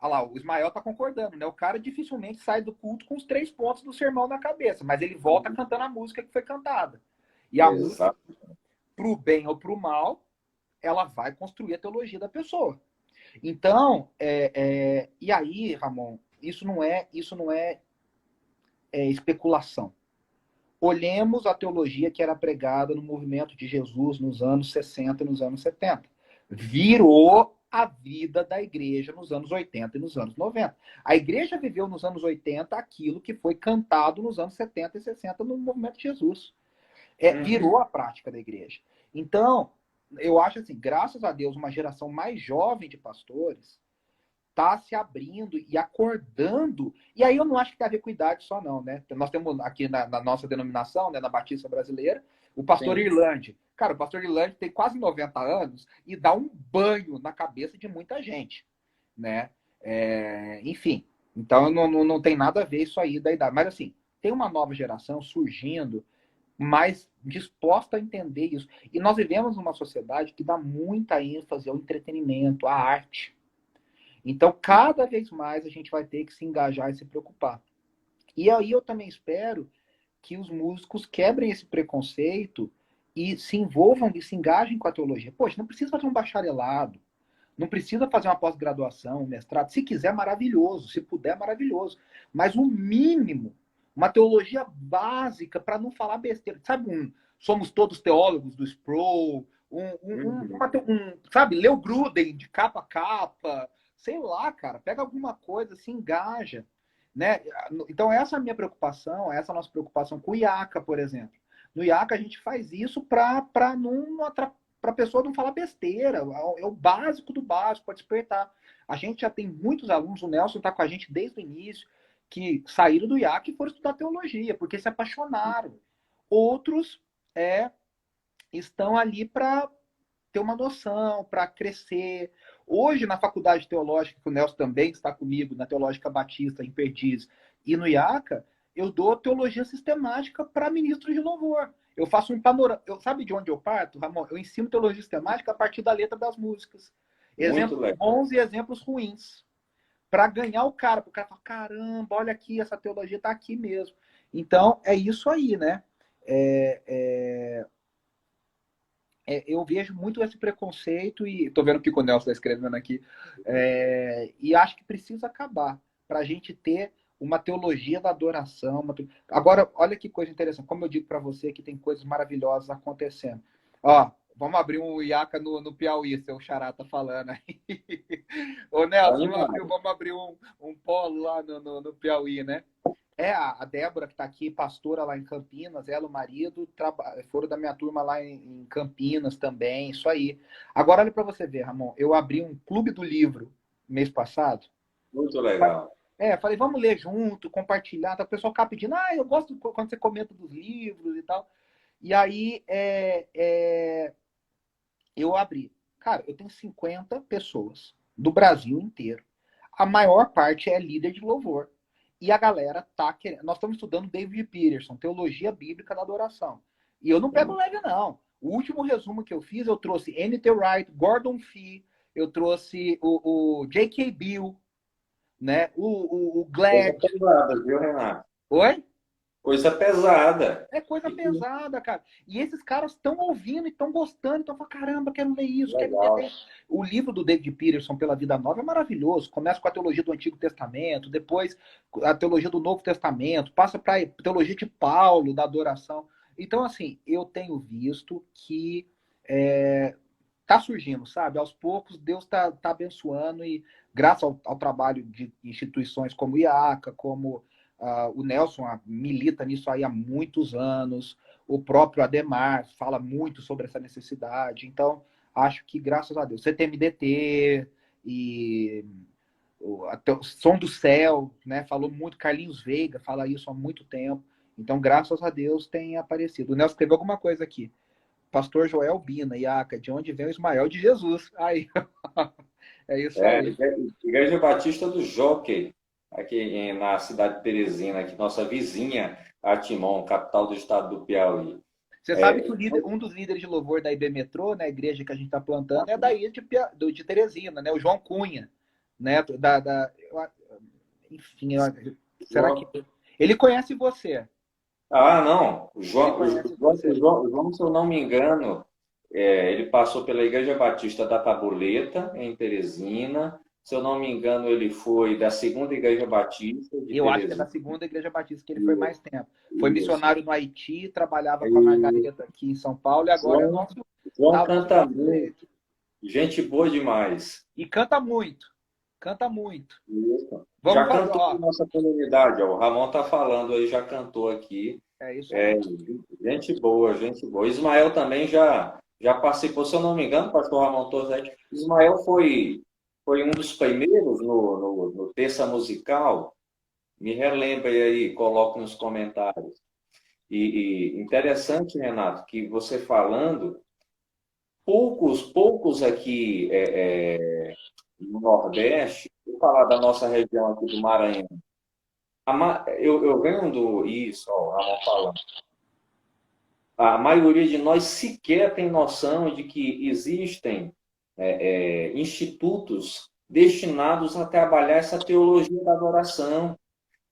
Olha lá, o Ismael tá concordando, né? O cara dificilmente sai do culto com os 3 pontos do sermão na cabeça, mas ele volta cantando a música que foi cantada. E a música, Exato. pro bem ou pro mal, ela vai construir a teologia da pessoa. Então, e aí, Ramon, isso não é especulação. Olhemos a teologia que era pregada no movimento de Jesus nos anos 60 e nos anos 70. Virou a vida da igreja nos anos 80 e nos anos 90. A igreja viveu nos anos 80 aquilo que foi cantado nos anos 70 e 60 no movimento de Jesus. Uhum. Virou a prática da igreja. Então, eu acho assim, graças a Deus, uma geração mais jovem de pastores está se abrindo e acordando. E aí eu não acho que tem a ver com idade só, não, né? Nós temos aqui na nossa denominação, né, na Batista Brasileira, o pastor Sim. Irlande. Cara, o pastor Irlande tem quase 90 anos e dá um banho na cabeça de muita gente, né? Enfim, então não tem nada a ver isso aí da idade. Mas assim, tem uma nova geração surgindo mais disposta a entender isso. E nós vivemos numa sociedade que dá muita ênfase ao entretenimento, à arte. Então, cada vez mais a gente vai ter que se engajar e se preocupar. E aí eu também espero que os músicos quebrem esse preconceito e se envolvam e se engajem com a teologia. Poxa, não precisa fazer um bacharelado, não precisa fazer uma pós-graduação, um mestrado. Se quiser, maravilhoso. Se puder, maravilhoso. Mas o mínimo, uma teologia básica para não falar besteira. Sabe, somos todos teólogos do Sproul, Uhum. sabe, Leo Gruden de capa a capa, sei lá, cara, pega alguma coisa, se engaja, né? Então essa é a minha preocupação, essa é a nossa preocupação com o IACA, por exemplo. No IACA a gente faz isso para não atrapalhar, para a pessoa não falar besteira, é o básico do básico para despertar. A gente já tem muitos alunos, o Nelson está com a gente desde o início, que saíram do IAC e foram estudar teologia, porque se apaixonaram. Outros estão ali para ter uma noção, para crescer. Hoje, na faculdade teológica, que o Nelson também está comigo, na Teológica Batista, em Perdizes, e no IACA, eu dou teologia sistemática para ministros de louvor. Eu faço um panorama. Sabe de onde eu parto, Ramon? Eu ensino teologia sistemática a partir da letra das músicas. Muito Exemplos legal. bons e exemplos ruins. Para ganhar o cara, para o cara falar, caramba, olha aqui, essa teologia está aqui mesmo. Então, é isso aí, né? É, é, eu vejo muito esse preconceito e estou vendo o que o Nelson está escrevendo aqui, e acho que precisa acabar para a gente ter uma teologia da adoração. Agora, olha que coisa interessante, como eu digo para você que tem coisas maravilhosas acontecendo. Ó, vamos abrir um IACA no Piauí, seu Xará tá falando aí. Ô Nelson, Animado. vamos abrir um polo lá no Piauí, né? A Débora, que está aqui, pastora lá em Campinas, ela e o marido foram da minha turma lá em Campinas também, isso aí. Agora, olha para você ver, Ramon, eu abri um clube do livro mês passado. Muito legal. Falei, vamos ler junto, compartilhar. Tá, o pessoal acaba pedindo, eu gosto quando você comenta dos livros e tal. E aí, eu abri. Cara, eu tenho 50 pessoas do Brasil inteiro. A maior parte é líder de louvor. E a galera tá querendo. Nós estamos estudando David Peterson, Teologia Bíblica da Adoração. E eu não pego leve, não. O último resumo que eu fiz, eu trouxe N.T. Wright, Gordon Fee, eu trouxe o J.K. Bill, né? O Coisa Glad. pesada, viu, Renato? Oi? Coisa pesada. É coisa pesada, cara. E esses caras estão ouvindo e estão gostando, então falam, caramba, quero ler isso, quero Legal. entender. O livro do David Peterson, Pela Vida Nova, é maravilhoso. Começa com a teologia do Antigo Testamento, depois a teologia do Novo Testamento, passa para a teologia de Paulo, da adoração. Então, assim, eu tenho visto que tá surgindo, sabe? Aos poucos, Deus tá abençoando e graças ao trabalho de instituições como o IACA, como o Nelson milita nisso aí há muitos anos, o próprio Ademar fala muito sobre essa necessidade. Então, acho que, graças a Deus, CTMDT e o Som do Céu, né? Falou muito, Carlinhos Veiga fala isso há muito tempo. Então, graças a Deus, tem aparecido. O Nelson escreveu alguma coisa aqui. Pastor Joel Bina, Iaca, de onde vem o Ismael de Jesus. Aí, é isso aí. Igreja Batista do Jockey, aqui na cidade de Teresina, aqui, nossa vizinha, Atimon, capital do estado do Piauí. Você sabe que um dos líderes de louvor da IB Metrô, né, a igreja que a gente está plantando, é daí de Teresina, né? O João Cunha, né? Enfim, será que ele conhece você? Ah, não. O João, se eu não me engano, ele passou pela Igreja Batista da Tabuleta, em Teresina. Se eu não me engano, ele foi da Segunda Igreja Batista de eu acho que é da Teresina. Segunda Igreja Batista que ele foi mais tempo. Foi missionário no Haiti, trabalhava E com a Margareta aqui em São Paulo e agora é nosso. João canta muito. Gente boa demais. E canta muito. Canta muito. Isso. Vamos Já cantou na nossa comunidade, ó. O Ramon tá falando aí, já cantou aqui. É isso aí. Gente boa, gente boa. Ismael também já participou, se eu não me engano, pastor Ramon Tosetti. Ismael foi um dos primeiros no Terça Musical. Me relembre aí, coloque nos comentários. E interessante, Renato, que você falando, poucos aqui no Nordeste, vou falar da nossa região aqui do Maranhão. Eu vendo isso, ó, o Ramon falando. A maioria de nós sequer tem noção de que existem institutos destinados a trabalhar essa teologia da adoração,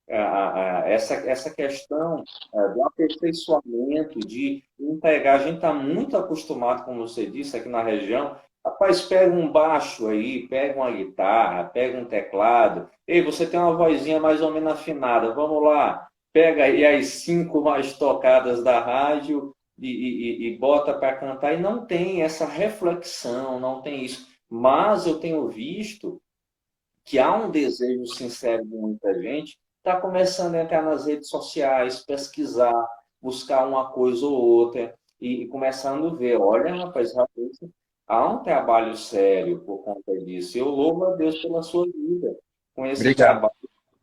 essa questão do aperfeiçoamento, de entregar. A gente está muito acostumado, como você disse, aqui na região. Rapaz, pega um baixo aí, pega uma guitarra, pega um teclado. Ei, você tem uma vozinha mais ou menos afinada, vamos lá. Pega aí as 5 mais tocadas da rádio e bota para cantar. E não tem essa reflexão, não tem isso. Mas eu tenho visto que há um desejo sincero de muita gente, está começando a entrar nas redes sociais, pesquisar, buscar uma coisa ou outra, e começando a ver, olha, rapaz, realmente há um trabalho sério por conta disso. Eu louvo a Deus pela sua vida, com esse trabalho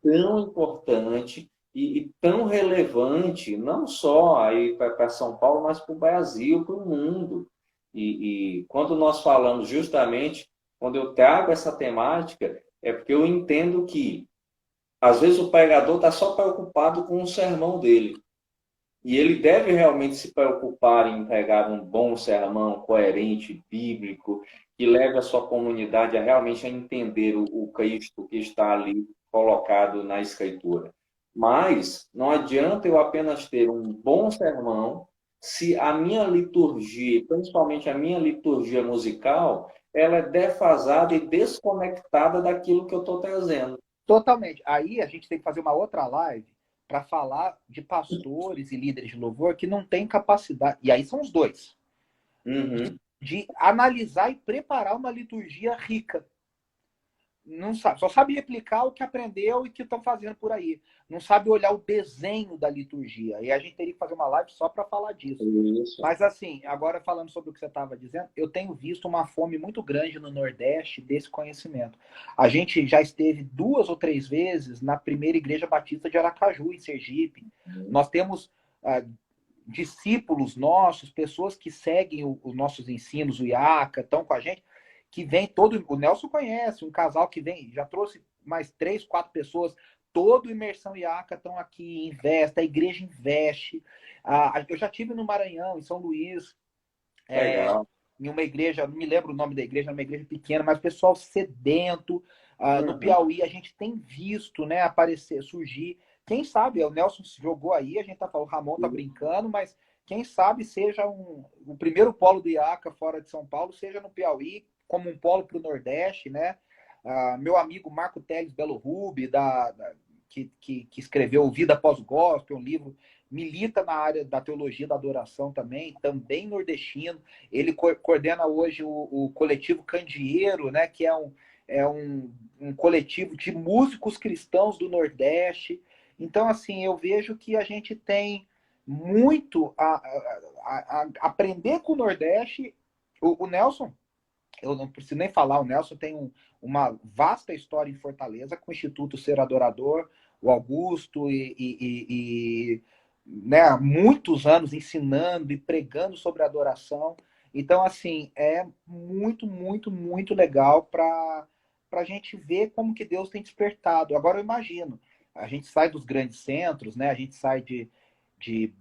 tão importante e tão relevante, não só aí para São Paulo, mas para o Brasil, para o mundo. E quando nós falamos justamente, quando eu trago essa temática, é porque eu entendo que, às vezes, o pregador está só preocupado com o sermão dele. E ele deve realmente se preocupar em entregar um bom sermão, coerente, bíblico, que leve a sua comunidade a realmente entender o Cristo que está ali colocado na Escritura. Mas não adianta eu apenas ter um bom sermão se a minha liturgia, principalmente a minha liturgia musical, ela é defasada e desconectada daquilo que eu estou trazendo. Totalmente. Aí a gente tem que fazer uma outra live para falar de pastores e líderes de louvor que não têm capacidade, e aí são os dois, de analisar e preparar uma liturgia rica. Não sabe, só sabe replicar o que aprendeu e que estão fazendo por aí. Não sabe olhar o desenho da liturgia. E a gente teria que fazer uma live só para falar disso. Isso. Mas assim, agora falando sobre o que você estava dizendo, eu tenho visto uma fome muito grande no Nordeste desse conhecimento. A gente já esteve 2 ou 3 vezes na primeira Igreja Batista de Aracaju, em Sergipe. Nós temos discípulos nossos, pessoas que seguem os nossos ensinos, o IACA, estão com a gente. que vem todo, o Nelson conhece, um casal que vem, já trouxe mais 3, 4 pessoas, todo Imersão IACA estão aqui, investe, a igreja investe. Eu já tive no Maranhão, em São Luís, Legal. em uma igreja, não me lembro o nome da igreja, uma igreja pequena, mas o pessoal sedento. No Uhum. Piauí a gente tem visto, né, aparecer, surgir. Quem sabe, o Nelson jogou aí, a gente tá falando, o Ramon tá brincando, mas quem sabe seja o primeiro polo do IACA fora de São Paulo, seja no Piauí, como um polo para o Nordeste, né? Meu amigo Marco Teles Belo Rube, que escreveu Vida Pós-Gospel, um livro, milita na área da teologia da adoração também nordestino. Ele coordena hoje o coletivo Candeeiro, né, que é um coletivo de músicos cristãos do Nordeste. Então, assim, eu vejo que a gente tem muito a aprender com o Nordeste. O Nelson, eu não preciso nem falar, o Nelson tem uma vasta história em Fortaleza com o Instituto Ser Adorador, o Augusto, né, muitos anos ensinando e pregando sobre adoração. Então, assim, é muito, muito, muito legal para a gente ver como que Deus tem despertado. Agora, eu imagino, a gente sai dos grandes centros, né? A gente sai de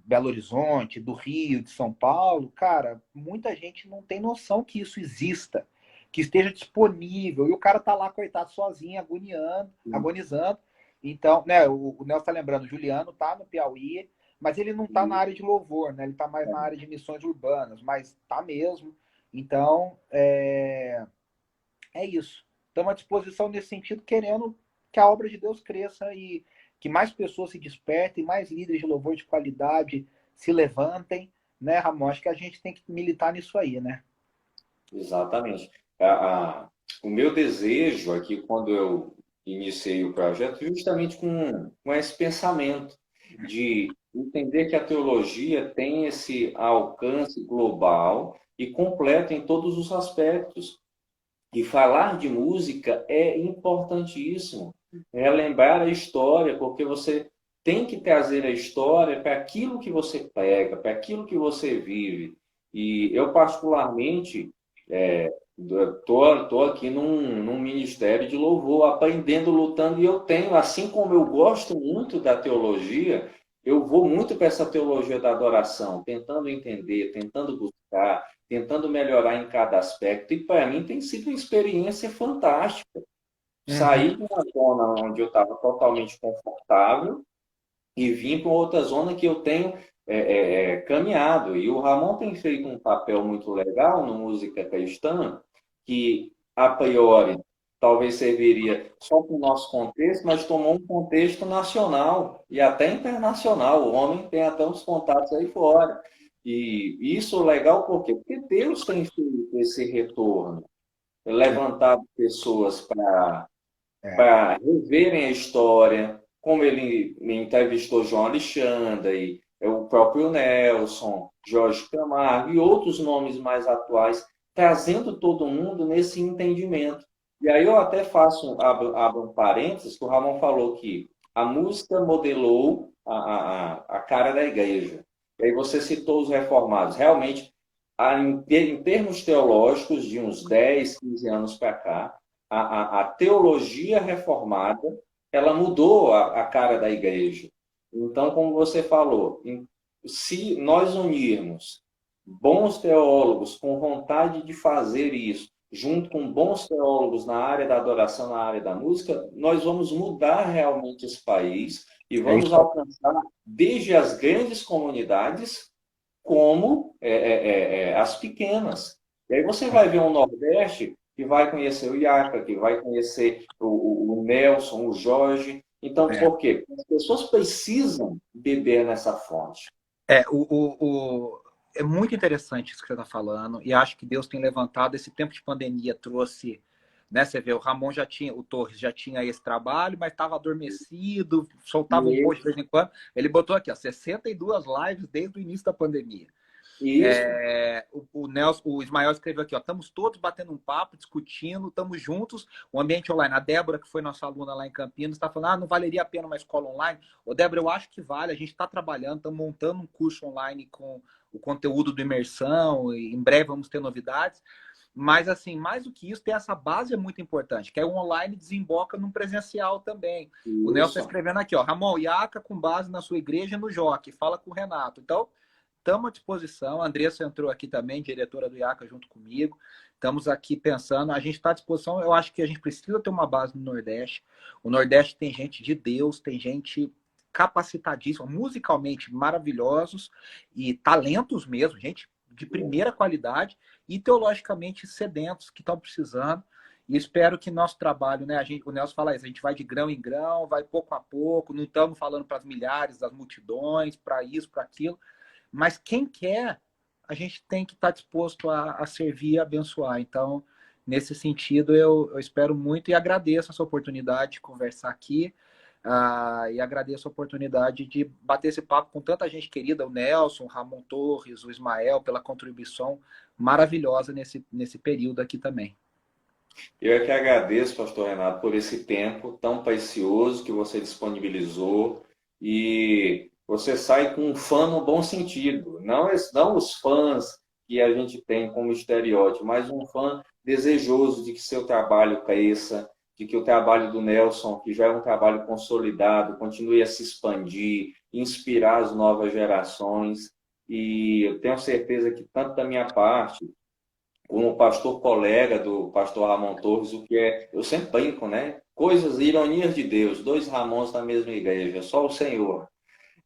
Belo Horizonte, do Rio, de São Paulo. Cara, muita gente não tem noção que isso exista, que esteja disponível. E o cara tá lá, coitado, sozinho, agoniando, agonizando. Então, né, o Nelson tá lembrando, o Juliano tá no Piauí, mas ele não tá na área de louvor, né? Ele tá mais na área de missões urbanas, mas tá mesmo. Então, é isso. Estamos à disposição nesse sentido, querendo que a obra de Deus cresça e que mais pessoas se despertem, mais líderes de louvor de qualidade se levantem, né, Ramon? Acho que a gente tem que militar nisso aí, né? Exatamente. O meu desejo aqui, quando eu iniciei o projeto, justamente com esse pensamento de entender que a teologia tem esse alcance global e completo em todos os aspectos. E falar de música é importantíssimo. Relembrar a história, porque você tem que trazer a história para aquilo que você pega, para aquilo que você vive. E eu, particularmente, tô aqui num ministério de louvor, aprendendo, lutando, e eu tenho, assim como eu gosto muito da teologia, eu vou muito para essa teologia da adoração, tentando entender, tentando buscar, tentando melhorar em cada aspecto, e para mim tem sido uma experiência fantástica. Uhum. Sair de uma zona onde eu estava totalmente confortável e vim para outra zona que eu tenho caminhado. E o Ramon tem feito um papel muito legal no Música Cristã, que a priori talvez serviria só para o nosso contexto, mas tomou um contexto nacional e até internacional. O homem tem até uns contatos aí fora. E isso é legal por quê? Porque Deus tem feito esse retorno, levantado pessoas É, para reverem a história, como ele me entrevistou João Alexandre, o próprio Nelson, Jorge Camargo e outros nomes mais atuais, trazendo todo mundo nesse entendimento. E aí eu até abro um parênteses, que o Ramon falou que a música modelou a cara da igreja. E aí você citou os reformados. Realmente, em termos teológicos, de uns 10, 15 anos para cá, a teologia reformada, ela mudou a cara da igreja. Então, como você falou, se nós unirmos bons teólogos com vontade de fazer isso, junto com bons teólogos na área da adoração, na área da música, nós vamos mudar realmente esse país e é vamos isso aí. alcançar desde as grandes comunidades como as pequenas. E aí você vai ver um Nordeste que vai conhecer o Iaca, que vai conhecer o Nelson, o Jorge. Então, É, por quê? As pessoas precisam beber nessa fonte. é, é muito interessante isso que você está falando, e acho que Deus tem levantado. Esse tempo de pandemia trouxe, né? Você vê, o Ramon já tinha, o Torres já tinha esse trabalho, mas estava adormecido, soltava um post de vez em quando. Ele botou aqui, ó, 62 lives desde o início da pandemia. Isso. O Nelson, o Ismael escreveu aqui, ó, estamos todos batendo um papo, discutindo, estamos juntos, o ambiente online. A Débora, que foi nossa aluna lá em Campinas, está falando, não valeria a pena uma escola online? Ô, Débora, eu acho que vale, a gente está trabalhando, estamos montando um curso online com o conteúdo do Imersão, e em breve vamos ter novidades. Mas, assim, mais do que isso, tem essa base é muito importante, que é o online desemboca num presencial também. O Nelson está Isso. escrevendo aqui, ó, Ramon, IACA com base na sua igreja no Joque, fala com o Renato. Então, estamos à disposição. A Andressa entrou aqui também, diretora do IACA, junto comigo. Estamos aqui pensando, a gente está à disposição. Eu acho que a gente precisa ter uma base no Nordeste. O Nordeste tem gente de Deus, tem gente capacitadíssima, musicalmente maravilhosos e talentos mesmo, gente de primeira qualidade e teologicamente sedentos que estão precisando. E espero que nosso trabalho, né? O Nelson fala isso, a gente vai de grão em grão, vai pouco a pouco, não estamos falando para as milhares, das multidões, para isso, para aquilo. Mas quem quer, a gente tem que estar disposto a servir e abençoar. Então, nesse sentido, eu espero muito e agradeço essa oportunidade de conversar aqui. E agradeço a oportunidade de bater esse papo com tanta gente querida, o Nelson, o Ramon Torres, o Ismael, pela contribuição maravilhosa nesse período aqui também. Eu é que agradeço, pastor Renato, por esse tempo tão precioso que você disponibilizou e você sai com um fã no bom sentido, não os fãs que a gente tem como estereótipo, mas um fã desejoso de que seu trabalho cresça, de que o trabalho do Nelson, que já é um trabalho consolidado, continue a se expandir, inspirar as novas gerações. E eu tenho certeza que, tanto da minha parte, como pastor colega do pastor Ramon Torres, o que é, eu sempre brinco, né? Coisas, ironias de Deus, dois Ramons na mesma igreja, só o Senhor.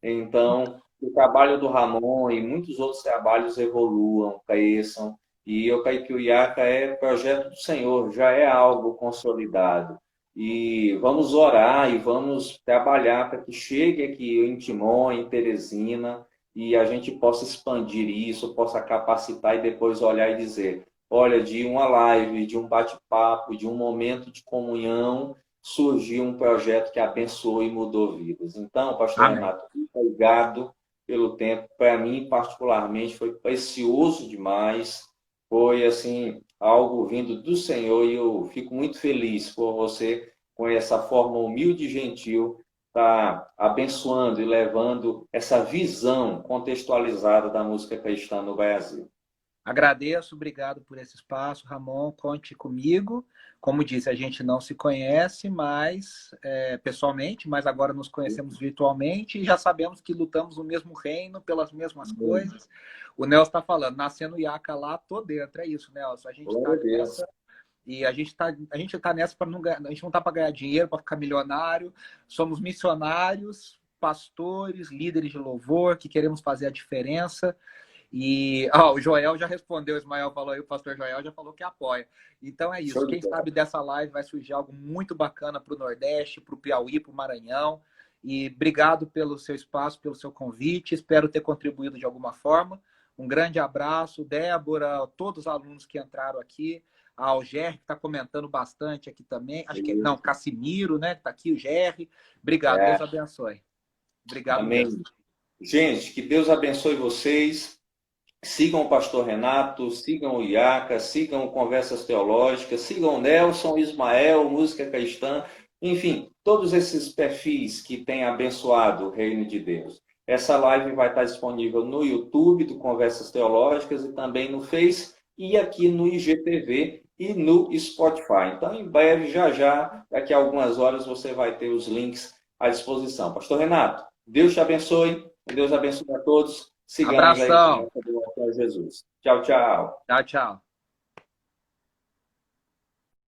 Então, o trabalho do Ramon e muitos outros trabalhos evoluam, cresçam, e eu creio que o IACA é projeto do Senhor, já é algo consolidado. E vamos orar e vamos trabalhar para que chegue aqui em Timon, em Teresina, e a gente possa expandir isso, possa capacitar e depois olhar e dizer, olha, de uma live, de um bate-papo, de um momento de comunhão, surgiu um projeto que abençoou e mudou vidas. Então, pastor Amém. Renato, muito obrigado pelo tempo. Para mim, particularmente, foi precioso demais. Foi, assim, algo vindo do Senhor e eu fico muito feliz por você, com essa forma humilde e gentil, estar abençoando e levando essa visão contextualizada da música cristã no Brasil. Agradeço, obrigado por esse espaço, Ramon, conte comigo. Como disse, a gente não se conhece mais pessoalmente, mas agora nos conhecemos virtualmente e já sabemos que lutamos no mesmo reino, pelas mesmas coisas. O Nelson está falando, nascendo Iaca lá, tô dentro, é isso, Nelson. A gente está nessa e a gente tá nessa para não ganhar, a gente não está para ganhar dinheiro, para ficar milionário. Somos missionários, pastores, líderes de louvor que queremos fazer a diferença. E o Joel já respondeu, o Ismael falou aí, o pastor Joel já falou que apoia. Então é isso. Quem sabe dessa live vai surgir algo muito bacana para o Nordeste, para o Piauí, para o Maranhão. E obrigado pelo seu espaço, pelo seu convite. Espero ter contribuído de alguma forma. Um grande abraço, Débora, todos os alunos que entraram aqui, a Alger, que está comentando bastante aqui também. Acho que não, Cassimiro, né? Está aqui, o Gerry. Obrigado, Deus abençoe. Obrigado. Amém. Mesmo. Gente, que Deus abençoe vocês. Sigam o pastor Renato, sigam o IACA, sigam o Conversas Teológicas, sigam o Nelson, Ismael, Música Cristã, enfim, todos esses perfis que têm abençoado o reino de Deus. Essa live vai estar disponível no YouTube do Conversas Teológicas e também no Face e aqui no IGTV e no Spotify. Então, em breve, já, daqui a algumas horas, você vai ter os links à disposição. Pastor Renato, Deus te abençoe, Deus abençoe a todos. Sigamos Abração. aí com Jesus. Tchau, tchau. Tchau, tchau.